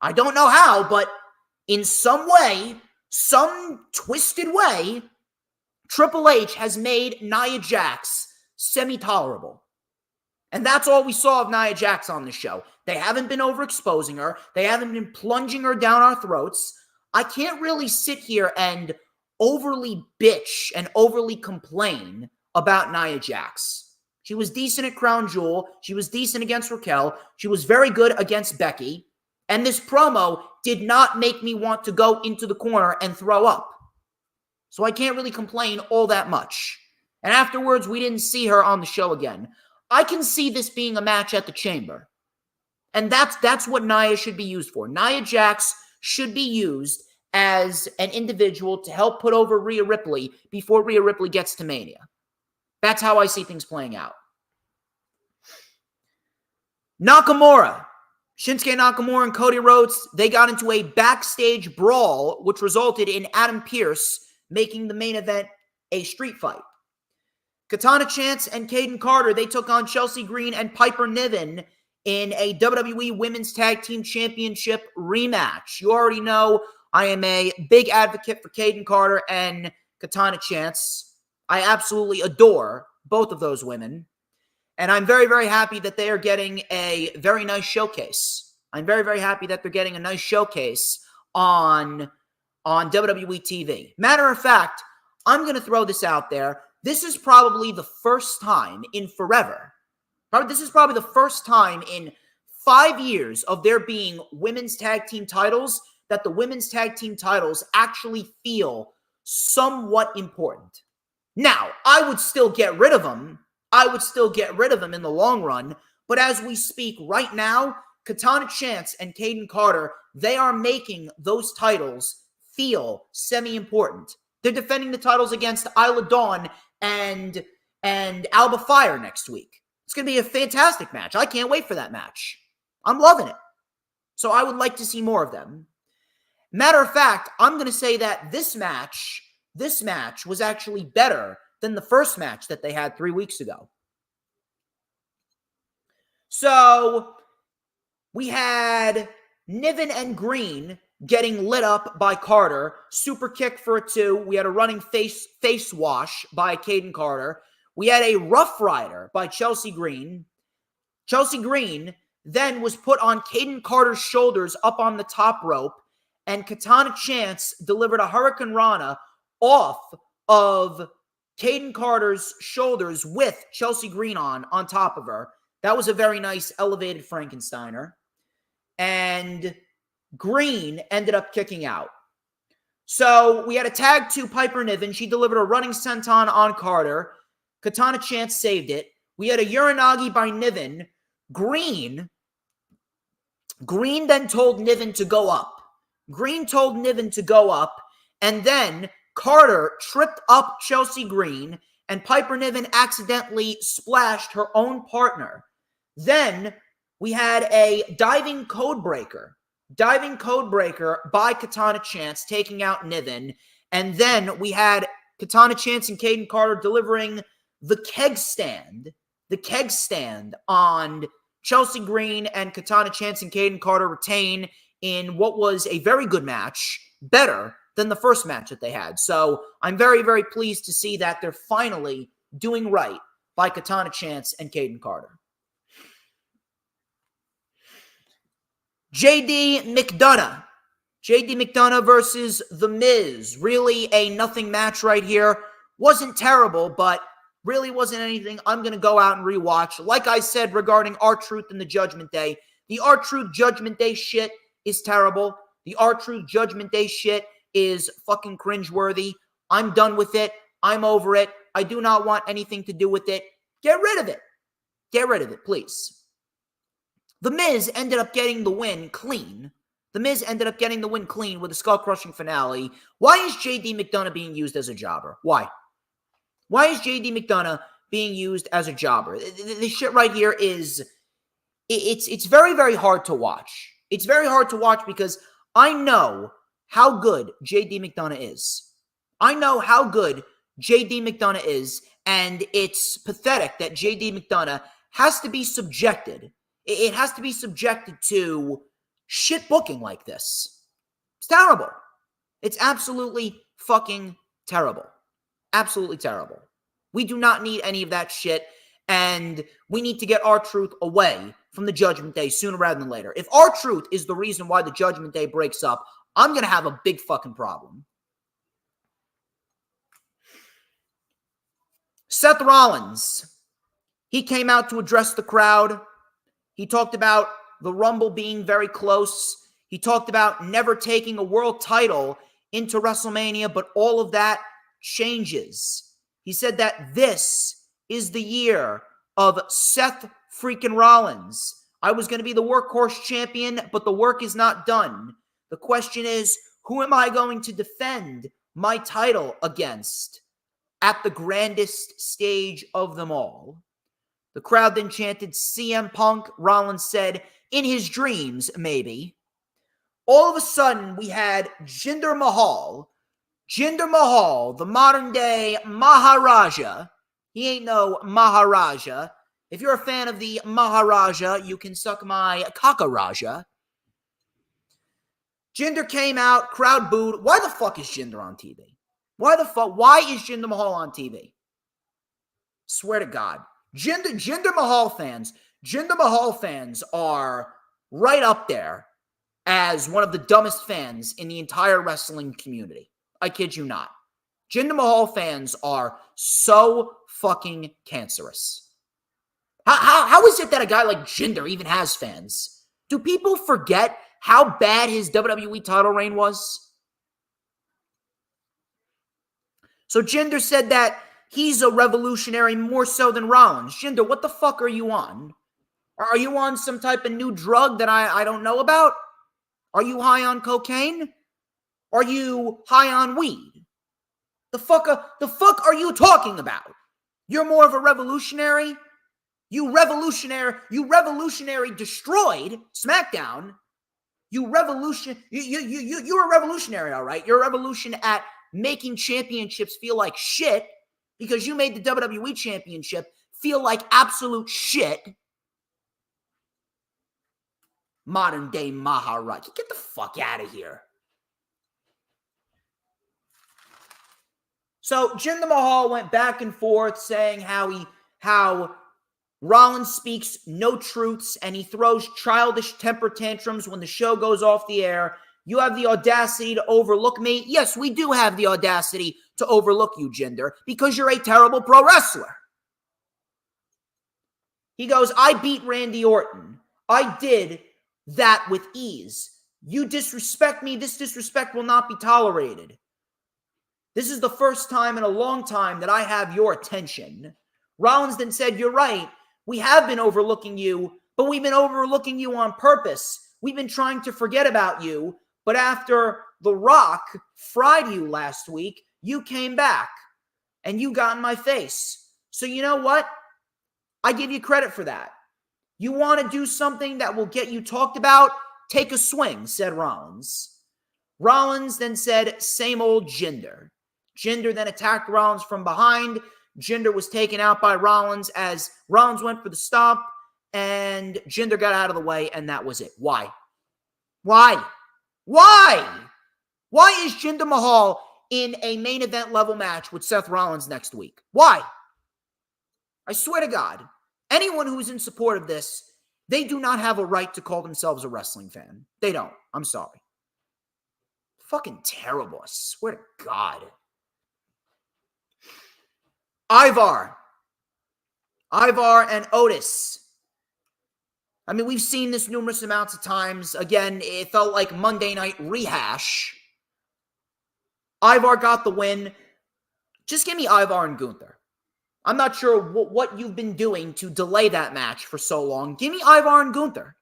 I don't know how, but in some way, some twisted way, Triple H has made Nia Jax semi-tolerable. And that's all we saw of Nia Jax on the show. They haven't been overexposing her. They haven't been plunging her down our throats. I can't really sit here and overly bitch and overly complain about Nia Jax. She was decent at Crown Jewel. She was decent against Raquel. She was very good against Becky. And this promo did not make me want to go into the corner and throw up. So I can't really complain all that much. And afterwards, we didn't see her on the show again. I can see this being a match at the Chamber. And that's what Nia should be used for. Nia Jax should be used as an individual to help put over Rhea Ripley before Rhea Ripley gets to Mania. That's how I see things playing out. Nakamura, Shinsuke Nakamura and Cody Rhodes, they got into a backstage brawl, which resulted in Adam Pearce making the main event a street fight. Katana Chance and Caden Carter, they took on Chelsea Green and Piper Niven in a WWE Women's Tag Team Championship rematch. You already know I am a big advocate for Caden Carter and Katana Chance. I absolutely adore both of those women. And I'm very, very happy that they are getting a very nice showcase. I'm very, very happy that they're getting a nice showcase on WWE TV. Matter of fact, I'm going to throw this out there. This is probably the first time in forever. This is probably the first time in 5 years of there being women's tag team titles that the women's tag team titles actually feel somewhat important. Now, I would still get rid of them. I would still get rid of them in the long run. But as we speak right now, Katana Chance and Caden Carter, they are making those titles feel semi-important. They're defending the titles against Isla Dawn and Alba Fire next week. It's going to be a fantastic match. I can't wait for that match. I'm loving it. So I would like to see more of them. Matter of fact, I'm going to say that this match was actually better than the first match that they had 3 weeks ago. So we had Niven and Green getting lit up by Carter. Super kick for a 2. We had a running face wash by Caden Carter. We had a Rough Rider by Chelsea Green. Chelsea Green then was put on Caden Carter's shoulders up on the top rope, and Katana Chance delivered a Hurricane Rana off of Caden Carter's shoulders with Chelsea Green on top of her. That was a very nice elevated Frankensteiner. And Green ended up kicking out. So we had a tag to Piper Niven. She delivered a running senton on Carter. Katana Chance saved it. We had a Uranagi by Niven. Green then told Niven to go up. And then Carter tripped up Chelsea Green, and Piper Niven accidentally splashed her own partner. Then we had a diving code breaker by Katana Chance taking out Niven. And then we had Katana Chance and Caden Carter delivering the keg stand on Chelsea Green, and Katana Chance and Caden Carter retain in what was a very good match, better than the first match that they had. So I'm very, very pleased to see that they're finally doing right by Katana Chance and Caden Carter. JD McDonough versus The Miz. Really a nothing match right here. Wasn't terrible, but really wasn't anything I'm going to go out and rewatch. Like I said regarding R-Truth and the Judgment Day, the R-Truth Judgment Day shit is terrible. The R-Truth Judgment Day shit is fucking cringeworthy. I'm done with it. I'm over it. I do not want anything to do with it. Get rid of it. Get rid of it, please. The Miz ended up getting the win clean. with a skull-crushing finale. Why is JD McDonough being used as a jobber? Why? Why is JD McDonough being used as a jobber? This shit right here is... It's very, very hard to watch. It's very hard to watch because I know how good JD McDonough is. And it's pathetic that JD McDonough has to be subjected. It has to be subjected to shit booking like this. It's terrible. It's absolutely fucking terrible. Absolutely terrible. We do not need any of that shit, and we need to get R-Truth away from the Judgment Day sooner rather than later. If R-Truth is the reason why the Judgment Day breaks up, I'm going to have a big fucking problem. Seth Rollins, he came out to address the crowd. He talked about the Rumble being very close. He talked about never taking a world title into WrestleMania, but all of that changes. He said that this is the year of Seth freaking Rollins. I was going to be the workhorse champion, but the work is not done. The question is, who am I going to defend my title against at the grandest stage of them all? The crowd then chanted CM Punk. Rollins said, in his dreams, maybe. All of a sudden, we had Jinder Mahal. Jinder Mahal, the modern day Maharaja. He ain't no Maharaja. If you're a fan of the Maharaja, you can suck my Kakaraja. Jinder came out, crowd booed. Why the fuck is Jinder on TV? Why is Jinder Mahal on TV? Swear to God. Jinder Mahal fans are right up there as one of the dumbest fans in the entire wrestling community. I kid you not. Jinder Mahal fans are so fucking cancerous. How is it that a guy like Jinder even has fans? Do people forget how bad his WWE title reign was? So Jinder said that he's a revolutionary more so than Rollins. Jinder, what the fuck are you on? Are you on some type of new drug that I don't know about? Are you high on cocaine? Are you high on weed? The fuck are you talking about? You're more of a revolutionary? You revolutionary destroyed SmackDown. You're a revolutionary, all right? You're a revolution at making championships feel like shit because you made the WWE Championship feel like absolute shit. Modern day Maharaja. Get the fuck out of here. So Jinder Mahal went back and forth saying how Rollins speaks no truths and he throws childish temper tantrums when the show goes off the air. You have the audacity to overlook me? Yes, we do have the audacity to overlook you, Jinder, because you're a terrible pro wrestler. He goes, I beat Randy Orton. I did that with ease. You disrespect me, this disrespect will not be tolerated. This is the first time in a long time that I have your attention. Rollins then said, you're right. We have been overlooking you, but we've been overlooking you on purpose. We've been trying to forget about you, but after The Rock fried you last week, you came back and you got in my face. So you know what? I give you credit for that. You want to do something that will get you talked about? Take a swing, said Rollins. Rollins then said, same old Jinder. Jinder then attacked Rollins from behind. Jinder was taken out by Rollins as Rollins went for the stomp, and Jinder got out of the way, and that was it. Why? Why is Jinder Mahal in a main event level match with Seth Rollins next week? Why? I swear to God, anyone who's in support of this, they do not have a right to call themselves a wrestling fan. They don't. I'm sorry. Fucking terrible. I swear to God. Ivar and Otis. I mean, we've seen this numerous amounts of times. Again, it felt like Monday Night rehash. Ivar got the win. Just give me Ivar and Gunther. I'm not sure what you've been doing to delay that match for so long. Give me Ivar and Gunther.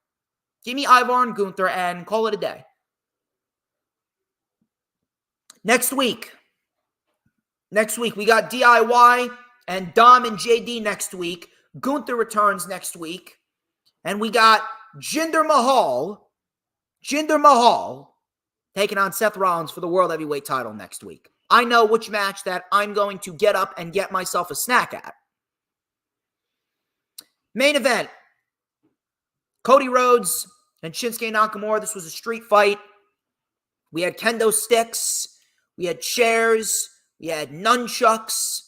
Give me Ivar and Gunther and call it a day. Next week, we got DIY and Dom and JD next week. Gunther returns next week. And we got Jinder Mahal taking on Seth Rollins for the World Heavyweight title next week. I know which match that I'm going to get up and get myself a snack at. Main event. Cody Rhodes and Shinsuke Nakamura. This was a street fight. We had kendo sticks. We had chairs. We had nunchucks.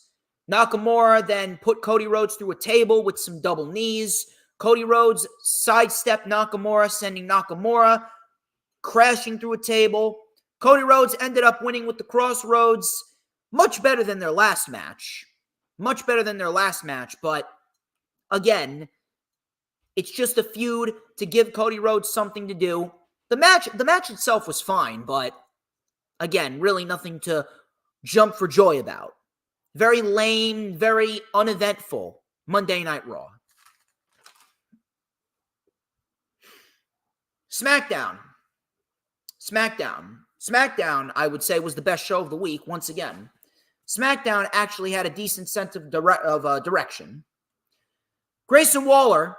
Nakamura then put Cody Rhodes through a table with some double knees. Cody Rhodes sidestepped Nakamura, sending Nakamura crashing through a table. Cody Rhodes ended up winning with the Crossroads. Much better than their last match. But again, it's just a feud to give Cody Rhodes something to do. The match itself was fine, but again, really nothing to jump for joy about. Very lame, very uneventful Monday Night Raw. SmackDown, I would say, was the best show of the week once again. SmackDown actually had a decent sense of direction. Grayson Waller,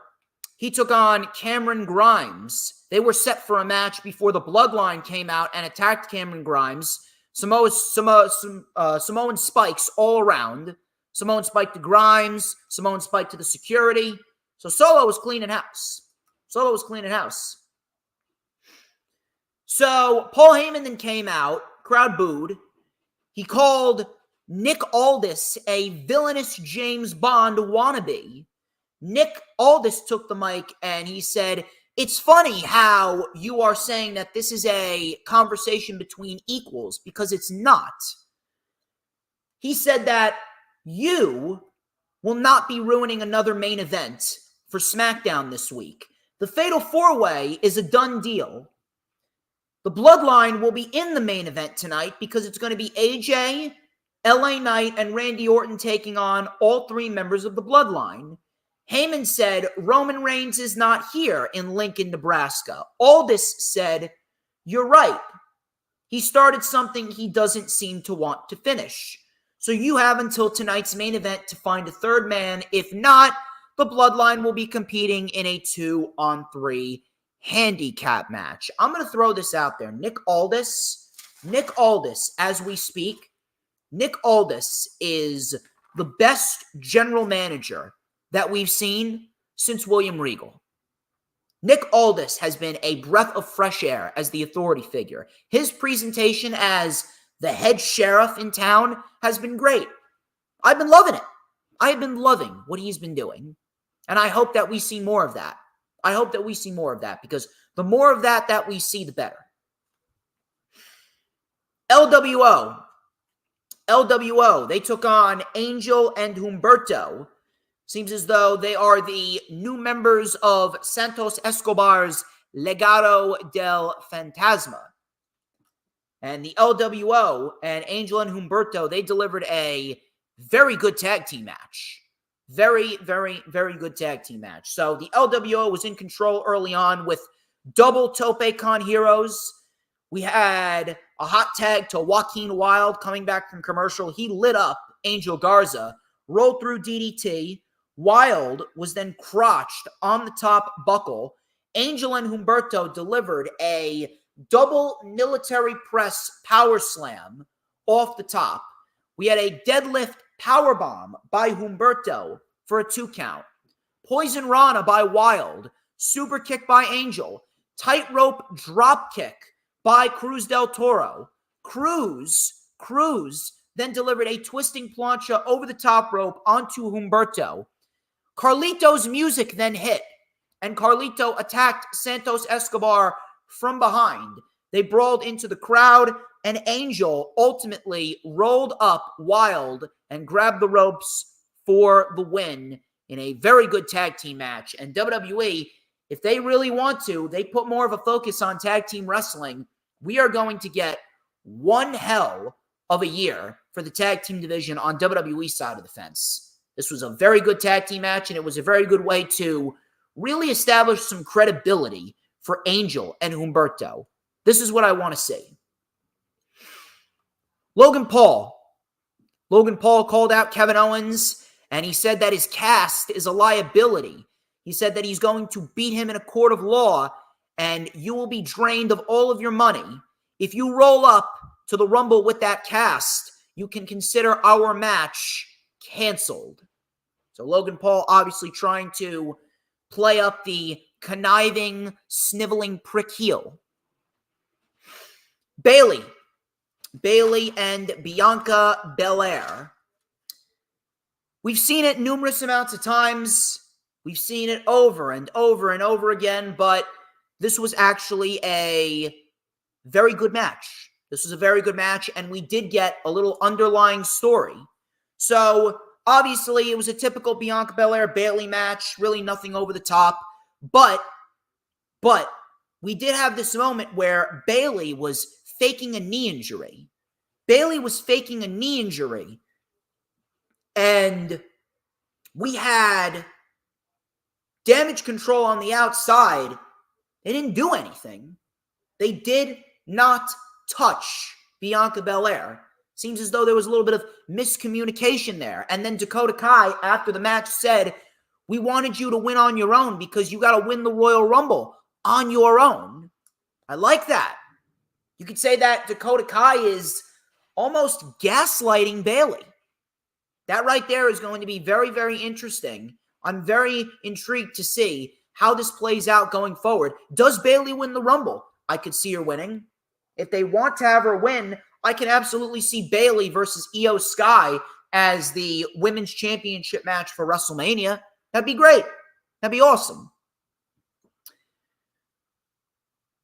he took on Cameron Grimes. They were set for a match before the Bloodline came out and attacked Cameron Grimes. Samoan spikes all around. Samoan spike to Grimes. Samoan spike to the security. So Solo was cleaning house. So Paul Heyman then came out. Crowd booed. He called Nick Aldis a villainous James Bond wannabe. Nick Aldis took the mic and he said, "It's funny how you are saying that this is a conversation between equals, because it's not." He said that you will not be ruining another main event for SmackDown this week. The Fatal 4-Way is a done deal. The Bloodline will be in the main event tonight because it's going to be AJ, LA Knight, and Randy Orton taking on all three members of the Bloodline. Heyman said Roman Reigns is not here in Lincoln, Nebraska. Aldis said, "You're right. He started something he doesn't seem to want to finish. So you have until tonight's main event to find a third man. If not, the Bloodline will be competing in a 2-on-3 handicap match." I'm going to throw this out there. Nick Aldis, as we speak, Nick Aldis is the best general manager that we've seen since William Regal. Nick Aldis has been a breath of fresh air as the authority figure. His presentation as the head sheriff in town has been great. I've been loving it. I have been loving what he's been doing. And I hope that we see more of that. Because the more of that we see, the better. LWO, they took on Angel and Humberto. Seems as though they are the new members of Santos Escobar's Legado del Fantasma. And the LWO and Angel and Humberto, they delivered a very good tag team match. Very, very, very good tag team match. So the LWO was in control early on with double Tope Con heroes. We had a hot tag to Joaquin Wilde coming back from commercial. He lit up Angel Garza, rolled through DDT. Wilde was then crotched on the top buckle. Angel and Humberto delivered a double military press power slam off the top. We had a deadlift powerbomb by Humberto for a 2 count. Poison Rana by Wilde. Super kick by Angel. Tightrope drop kick by Cruz del Toro. Cruz then delivered a twisting plancha over the top rope onto Humberto. Carlito's music then hit, and Carlito attacked Santos Escobar from behind. They brawled into the crowd, and Angel ultimately rolled up Wilde and grabbed the ropes for the win in a very good tag team match. And WWE, if they really want to, they put more of a focus on tag team wrestling. We are going to get one hell of a year for the tag team division on WWE side of the fence. This was a very good tag team match, and it was a very good way to really establish some credibility for Angel and Humberto. This is what I want to see. Logan Paul called out Kevin Owens, and he said that his cast is a liability. He said that he's going to beat him in a court of law, and you will be drained of all of your money. If you roll up to the Rumble with that cast, you can consider our match canceled. So Logan Paul obviously trying to play up the conniving, sniveling prick heel. Bayley and Bianca Belair. We've seen it numerous amounts of times. We've seen it over and over and over again, but this was actually a very good match. This was a very good match, and we did get a little underlying story. So, obviously, it was a typical Bianca Belair Bayley match, really nothing over the top, but we did have this moment where Bayley was faking a knee injury. And we had Damage Control on the outside. They didn't do anything. They did not touch Bianca Belair. Seems as though there was a little bit of miscommunication there. And then Dakota Kai, after the match, said, We wanted you to win on your own because you got to win the Royal Rumble on your own. I like that. You could say that Dakota Kai is almost gaslighting Bayley. That right there is going to be very, very interesting. I'm very intrigued to see how this plays out going forward. Does Bayley win the Rumble? I could see her winning. If they want to have her win, I can absolutely see Bayley versus Io Sky as the women's championship match for WrestleMania. That'd be great. That'd be awesome.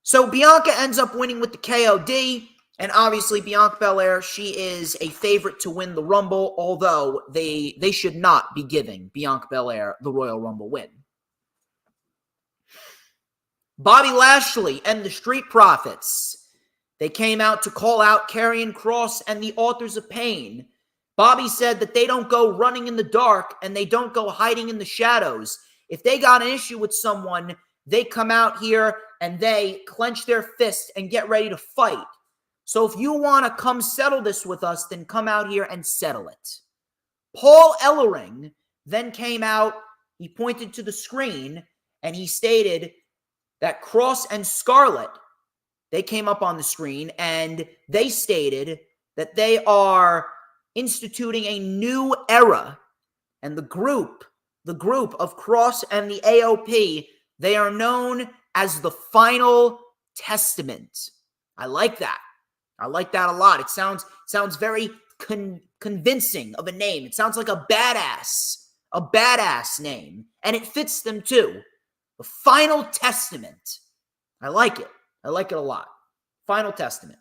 So Bianca ends up winning with the KOD. And obviously, Bianca Belair, she is a favorite to win the Rumble, although they should not be giving Bianca Belair the Royal Rumble win. Bobby Lashley and the Street Profits. They came out to call out Karrion Kross and the Authors of Pain. Bobby said that they don't go running in the dark and they don't go hiding in the shadows. If they got an issue with someone, they come out here and they clench their fist and get ready to fight. So if you want to come settle this with us, then come out here and settle it. Paul Ellering then came out, he pointed to the screen, and he stated that Kross and Scarlett, they came up on the screen, and they stated that they are instituting a new era. And the group of Kross and the AOP, they are known as the Final Testament. I like that. I like that a lot. It sounds very convincing of a name. It sounds like a badass name. And it fits them too. The Final Testament. I like it. I like it a lot. Final Testament.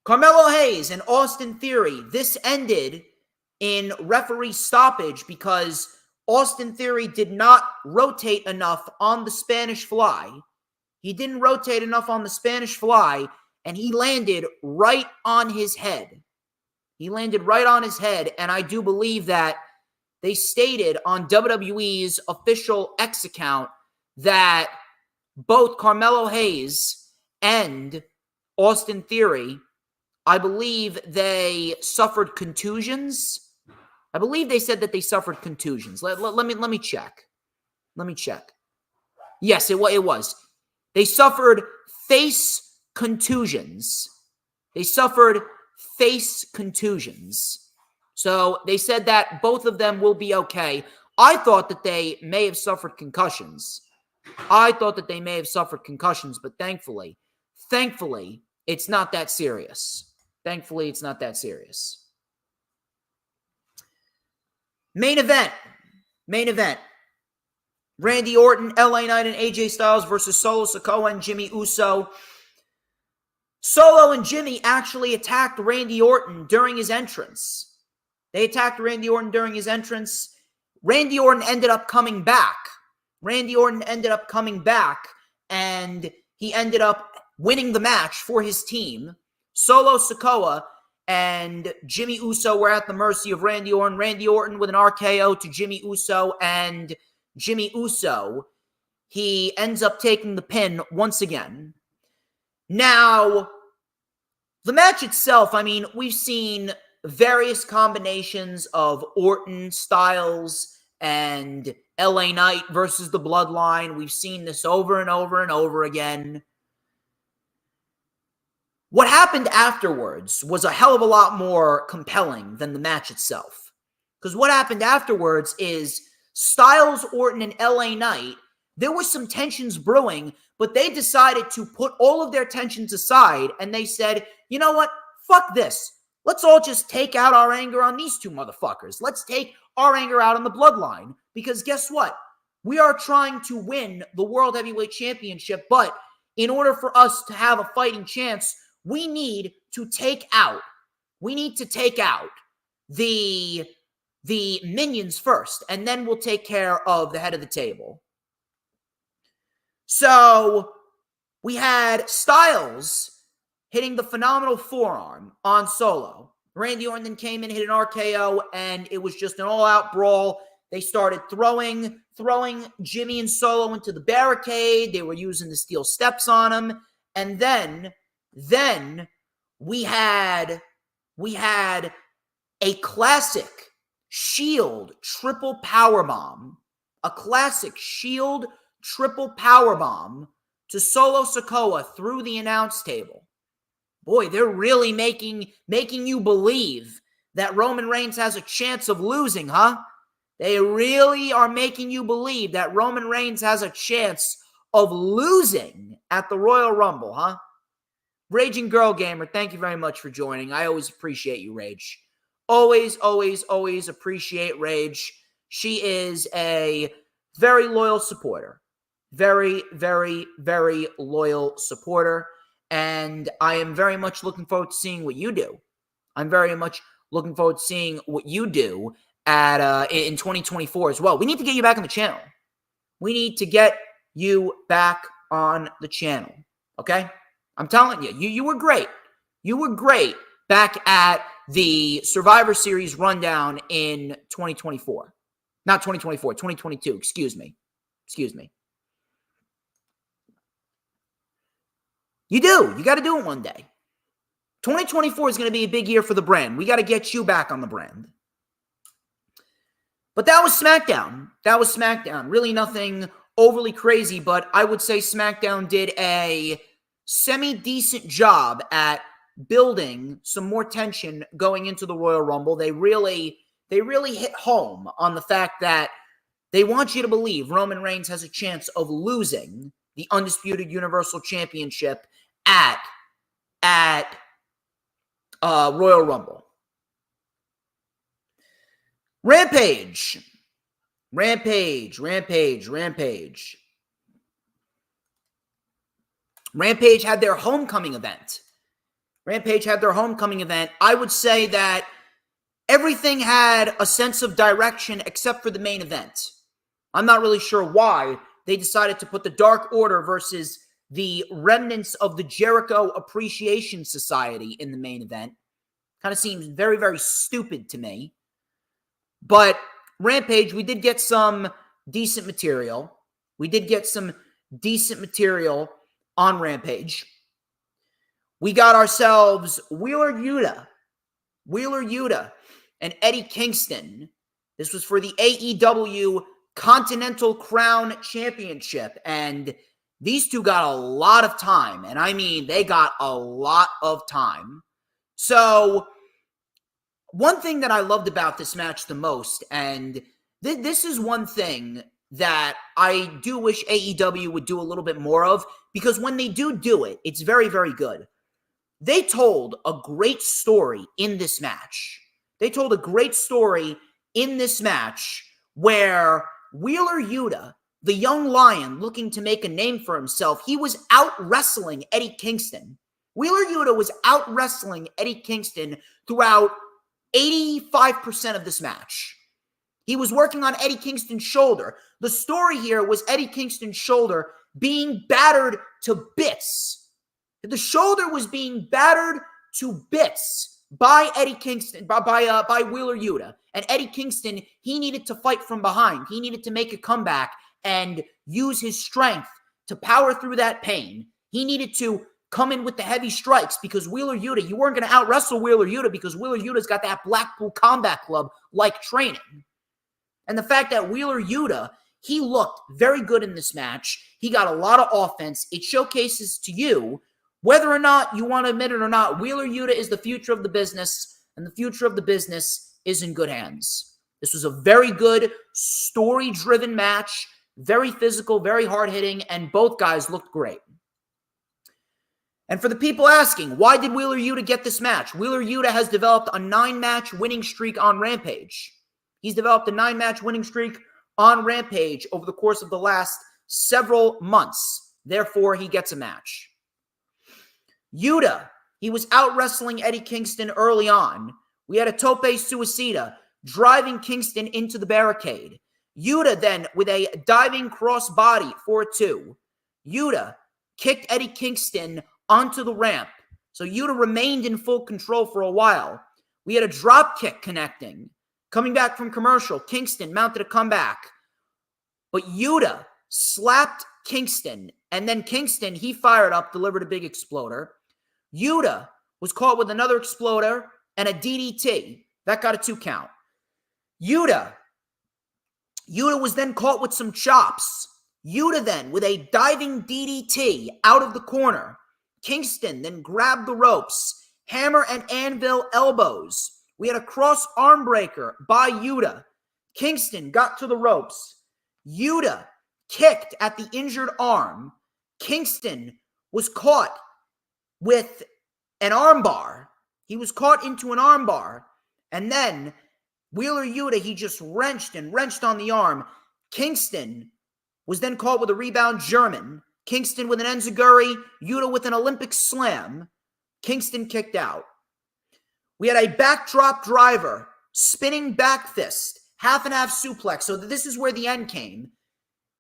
Carmelo Hayes and Austin Theory. This ended in referee stoppage because Austin Theory did not rotate enough on the Spanish Fly. He didn't rotate enough on the Spanish Fly, and he landed right on his head. He landed right on his head, and I do believe that they stated on WWE's official X account that both Carmelo Hayes and Austin Theory, I believe they suffered contusions. I believe they said that they suffered contusions. Let me check. Let me check. Yes, it was. They suffered face contusions. So they said that both of them will be okay. I thought that they may have suffered concussions. But thankfully, it's not that serious. Main event. Randy Orton, LA Knight, and AJ Styles versus Solo Sikoa and Jimmy Uso. Solo and Jimmy actually attacked Randy Orton during his entrance. Randy Orton ended up coming back. And he ended up winning the match for his team. Solo Sikoa and Jimmy Uso were at the mercy of Randy Orton. Randy Orton with an RKO to Jimmy Uso, and Jimmy Uso, he ends up taking the pin once again. Now, the match itself, I mean, we've seen various combinations of Orton, Styles, and LA Knight versus the Bloodline. We've seen this over and over and over again. What happened afterwards was a hell of a lot more compelling than the match itself. Because what happened afterwards is Styles, Orton, and LA Knight, there was some tensions brewing, but they decided to put all of their tensions aside, and they said, you know what? Fuck this. Let's all just take out our anger on these two motherfuckers. Let's take our anger out on the Bloodline, because guess what? We are trying to win the World Heavyweight Championship, but in order for us to have a fighting chance, we need to take out the minions first, and then we'll take care of the head of the table. So we had Styles hitting the phenomenal forearm on Solo. Randy Orton then came in, hit an RKO, and it was just an all-out brawl. They started throwing Jimmy and Solo into the barricade. They were using the steel steps on him. And then we had a classic Shield triple powerbomb, a classic Shield triple powerbomb to Solo Sikoa through the announce table. Boy, they're really making you believe that Roman Reigns has a chance of losing, huh? They really are making you believe that Roman Reigns has a chance of losing at the Royal Rumble, huh? Raging Girl Gamer, thank you very much for joining. I always appreciate you, Rage. Always, always, always appreciate Rage. She is a very loyal supporter. Very, very, very loyal supporter. And I am very much looking forward to seeing what you do. I'm very much looking forward to seeing what you do in 2024 as well. We need to get you back on the channel. We need to get you back on the channel. Okay? I'm telling you, you were great. You were great back at the Survivor Series rundown in 2024. Not 2024, 2022. Excuse me. You do. You got to do it one day. 2024 is going to be a big year for the brand. We got to get you back on the brand. But that was SmackDown. Really nothing overly crazy, but I would say SmackDown did a semi-decent job at building some more tension going into the Royal Rumble. They really hit home on the fact that they want you to believe Roman Reigns has a chance of losing the Undisputed Universal Championship at Royal Rumble. Rampage had their homecoming event. I would say that everything had a sense of direction except for the main event. I'm not really sure why they decided to put the Dark Order versus the remnants of the Jericho Appreciation Society in the main event. Kind of seems very, very stupid to me. But Rampage, we did get some decent material. On Rampage. We got ourselves Wheeler Yuta and Eddie Kingston. This was for the AEW Continental Crown Championship. And these two got a lot of time. And I mean, they got a lot of time. So one thing that I loved about this match the most, and this is one thing that I do wish AEW would do a little bit more of, because when they do it, it's very, very good. They told a great story in this match. Where Wheeler Yuta, the young lion looking to make a name for himself, he was out wrestling Eddie Kingston. Wheeler Yuta was out wrestling Eddie Kingston throughout 85% of this match. He was working on Eddie Kingston's shoulder. The story here was Eddie Kingston's shoulder being battered to bits. The shoulder was being battered to bits by Eddie Kingston, by Wheeler Yuta. And Eddie Kingston, he needed to fight from behind. He needed to make a comeback and use his strength to power through that pain. He needed to come in with the heavy strikes because Wheeler Yuta, you weren't going to out-wrestle Wheeler Yuta because Wheeler Yuta's got that Blackpool Combat Club-like training. And the fact that Wheeler Yuta, he looked very good in this match. He got a lot of offense. It showcases to you, whether or not you want to admit it or not, Wheeler Yuta is the future of the business, and the future of the business is in good hands. This was a very good, story-driven match, very physical, very hard-hitting, and both guys looked great. And for the people asking, why did Wheeler Yuta get this match? Wheeler Yuta has developed a 9-match winning streak on Rampage. He's developed a 9-match winning streak on Rampage over the course of the last several months. Therefore, he gets a match. Yuta, he was out wrestling Eddie Kingston early on. We had a tope suicida driving Kingston into the barricade. Yuta then with a diving crossbody for a 2. Yuta kicked Eddie Kingston onto the ramp. So Yuta remained in full control for a while. We had a drop kick connecting. Coming back from commercial, Kingston mounted a comeback. But Yuta slapped Kingston, and then Kingston, he fired up, delivered a big exploder. Yuta was caught with another exploder and a DDT. That got a 2 count. Yuta was then caught with some chops. Yuta then with a diving DDT out of the corner. Kingston then grabbed the ropes. Hammer and anvil elbows. We had a cross arm breaker by Yuta. Kingston got to the ropes. Yuta kicked at the injured arm. Kingston was caught with an armbar. He was caught into an armbar. And then Wheeler Yuta, he just wrenched on the arm. Kingston was then caught with a rebound German. Kingston with an enziguri. Yuta with an Olympic slam. Kingston kicked out. We had a backdrop driver, spinning back fist, half and half suplex. So this is where the end came.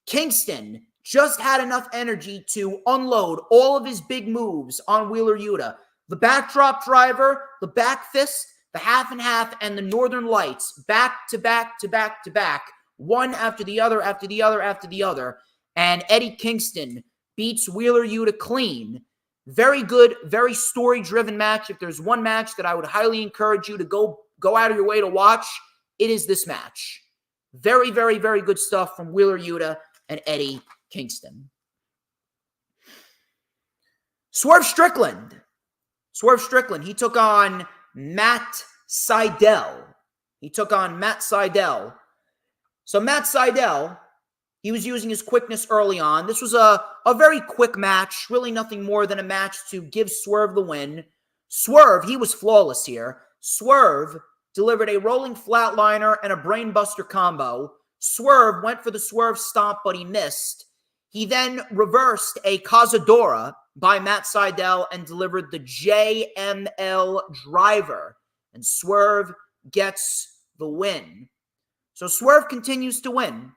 Kingston just had enough energy to unload all of his big moves on Wheeler Yuta. The backdrop driver, the back fist, the half and half, and the Northern Lights, back to back to back to back, one after the other, after the other, after the other. And Eddie Kingston beats Wheeler Yuta clean. Very good, very story-driven match. If there's one match that I would highly encourage you to go out of your way to watch, it is this match. Very, very, very good stuff from Wheeler Yuta and Eddie Kingston. Swerve Strickland, he took on Matt Sydal. So Matt Sydal, he was using his quickness early on. This was a very quick match, really nothing more than a match to give Swerve the win. Swerve, he was flawless here. Swerve delivered a rolling flatliner and a brainbuster combo. Swerve went for the Swerve stomp, but he missed. He then reversed a Cazadora by Matt Sydal and delivered the JML driver. And Swerve gets the win. So Swerve continues to win.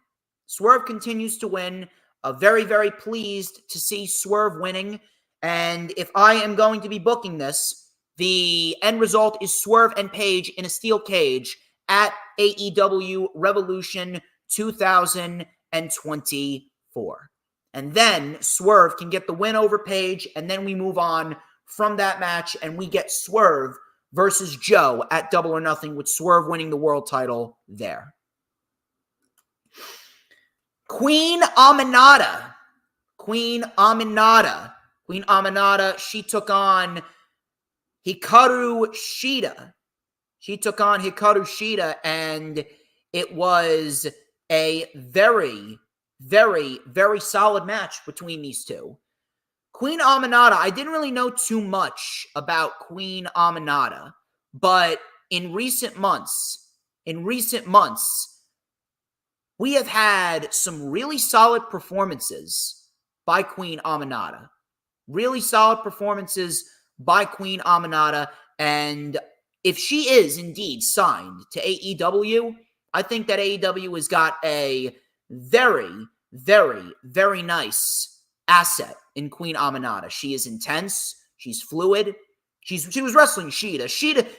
Very, very pleased to see Swerve winning. And if I am going to be booking this, the end result is Swerve and Page in a steel cage at AEW Revolution 2024. And then Swerve can get the win over Page, and then we move on from that match, and we get Swerve versus Joe at Double or Nothing, with Swerve winning the world title there. Queen Aminata, she took on Hikaru Shida. And it was a very, very, very solid match between these two. Queen Aminata, I didn't really know too much about Queen Aminata, but in recent months, we have had some really solid performances by Queen Aminata. And if she is indeed signed to AEW, I think that AEW has got a very, very, very nice asset in Queen Aminata. She is intense. She's fluid. She was wrestling Shida.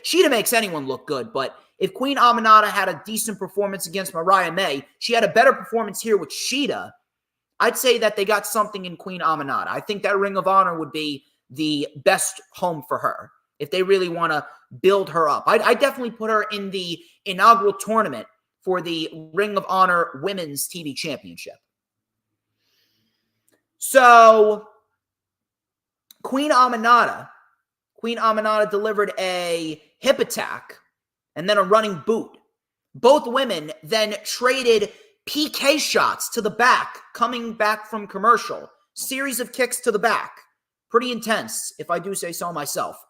Shida makes anyone look good, but if Queen Aminata had a decent performance against Mariah May, she had a better performance here with Shida, I'd say that they got something in Queen Aminata. I think that Ring of Honor would be the best home for her if they really want to build her up. I definitely put her in the inaugural tournament for the Ring of Honor Women's TV Championship. So, Queen Aminata delivered a hip attack and then a running boot. Both women then traded PK shots to the back, coming back from commercial. Series of kicks to the back. Pretty intense, if I do say so myself.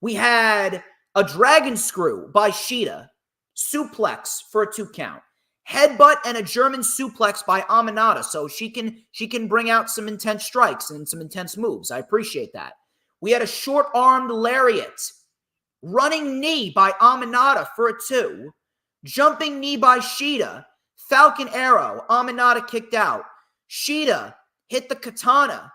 We had a dragon screw by Shida. Suplex for a 2 count. Headbutt and a German suplex by Aminata. So she can bring out some intense strikes and some intense moves. I appreciate that. We had a short-armed lariat. Running knee by Aminata for a 2. Jumping knee by Shida. Falcon arrow. Aminata kicked out. Shida hit the katana.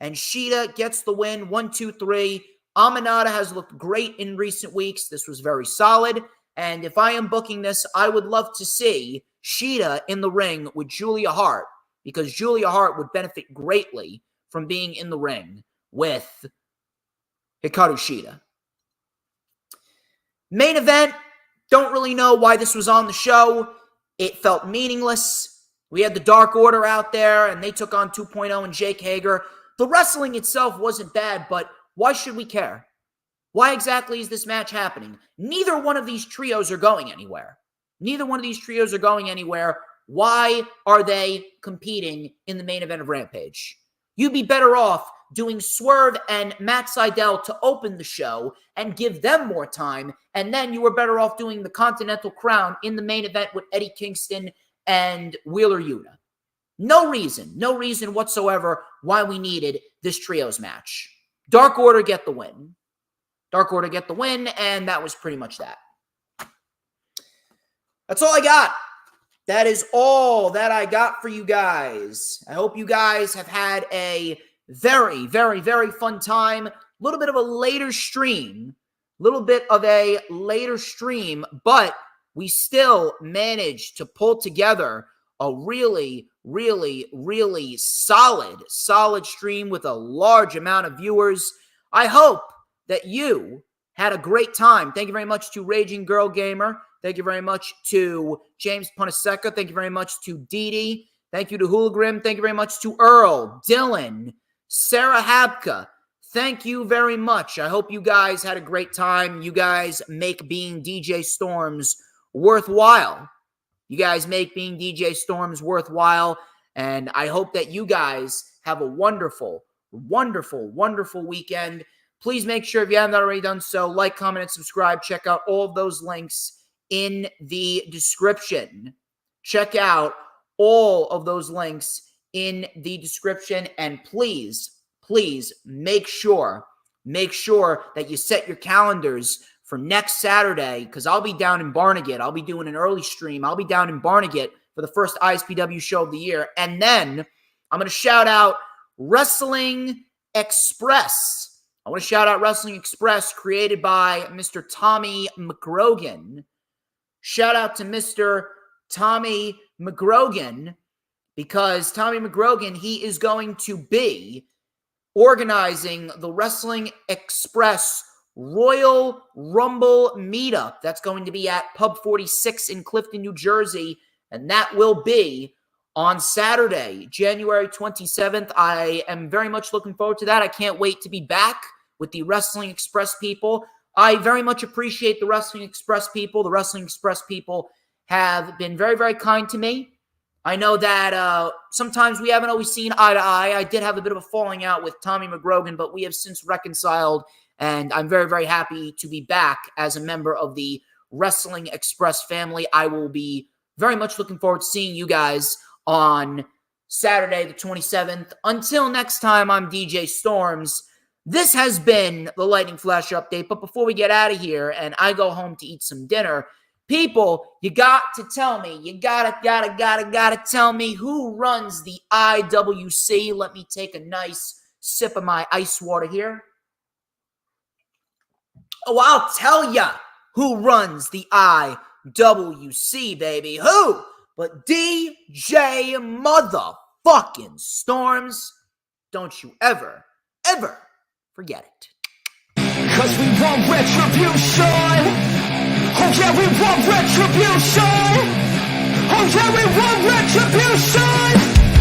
And Shida gets the win. 1, 2, 3. Aminata has looked great in recent weeks. This was very solid. And if I am booking this, I would love to see Shida in the ring with Julia Hart, because Julia Hart would benefit greatly from being in the ring with Hikaru Shida. Main event, Don't really know why this was on the show. It felt meaningless. We had the Dark Order out there, and they took on 2.0 and Jake Hager. The wrestling itself wasn't bad, but why should we care? Why exactly is this match happening? Neither one of these trios are going anywhere. Neither one of these trios are going anywhere. Why are they competing in the main event of Rampage? You'd be better off doing Swerve and Matt Sydal to open the show and give them more time, and then you were better off doing the Continental Crown in the main event with Eddie Kingston and Wheeler Yuta. No reason whatsoever why we needed this trios match. Dark Order get the win. Dark Order get the win, and that was pretty much that. That's all I got. That is all that I got for you guys. I hope you guys have had a very, very, very fun time. A little bit of a later stream. But we still managed to pull together a really, really, really solid stream with a large amount of viewers. I hope that you had a great time. Thank you very much to Raging Girl Gamer. Thank you very much to James Punaseca. Thank you very much to Dee Dee. Thank you to Hoolagrim. Thank you very much to Earl, Dylan, Sarah Habka. Thank you very much. I hope you guys had a great time. You guys make being DJ Storms worthwhile. And I hope that you guys have a wonderful, wonderful, wonderful weekend. Please make sure, if you haven't already done so, like, comment, and subscribe. Check out all of those links in the description. Check out all of those links in the description. And please make sure that you set your calendars for next Saturday, because I'll be down in Barnegat. I'll be doing an early stream. I'll be down in Barnegat for the first ISPW show of the year. And then I'm going to shout out Wrestling Express. I want to shout out Wrestling Express, created by Mr. Tommy McGrogan. Shout out to Mr. Tommy McGrogan, because Tommy McGrogan, he is going to be organizing the Wrestling Express Royal Rumble meetup. That's going to be at Pub 46 in Clifton, New Jersey, and that will be on Saturday, January 27th. I am very much looking forward to that. I can't wait to be back with the Wrestling Express people. I very much appreciate the Wrestling Express people. The Wrestling Express people have been very, very kind to me. I know that sometimes we haven't always seen eye to eye. I did have a bit of a falling out with Tommy McGrogan, but we have since reconciled, and I'm very, very happy to be back as a member of the Wrestling Express family. I will be very much looking forward to seeing you guys on Saturday, the 27th. Until next time, I'm DJ Storms. This has been the Lightning Flash Update, but before we get out of here and I go home to eat some dinner, people, you got to tell me, you gotta tell me who runs the IWC. Let me take a nice sip of my ice water here. Oh, I'll tell ya who runs the IWC, baby. Who? But DJ motherfucking Storms. Don't you ever forget it. 'Cause we want retribution. Oh yeah, we want retribution. Oh yeah, we want retribution.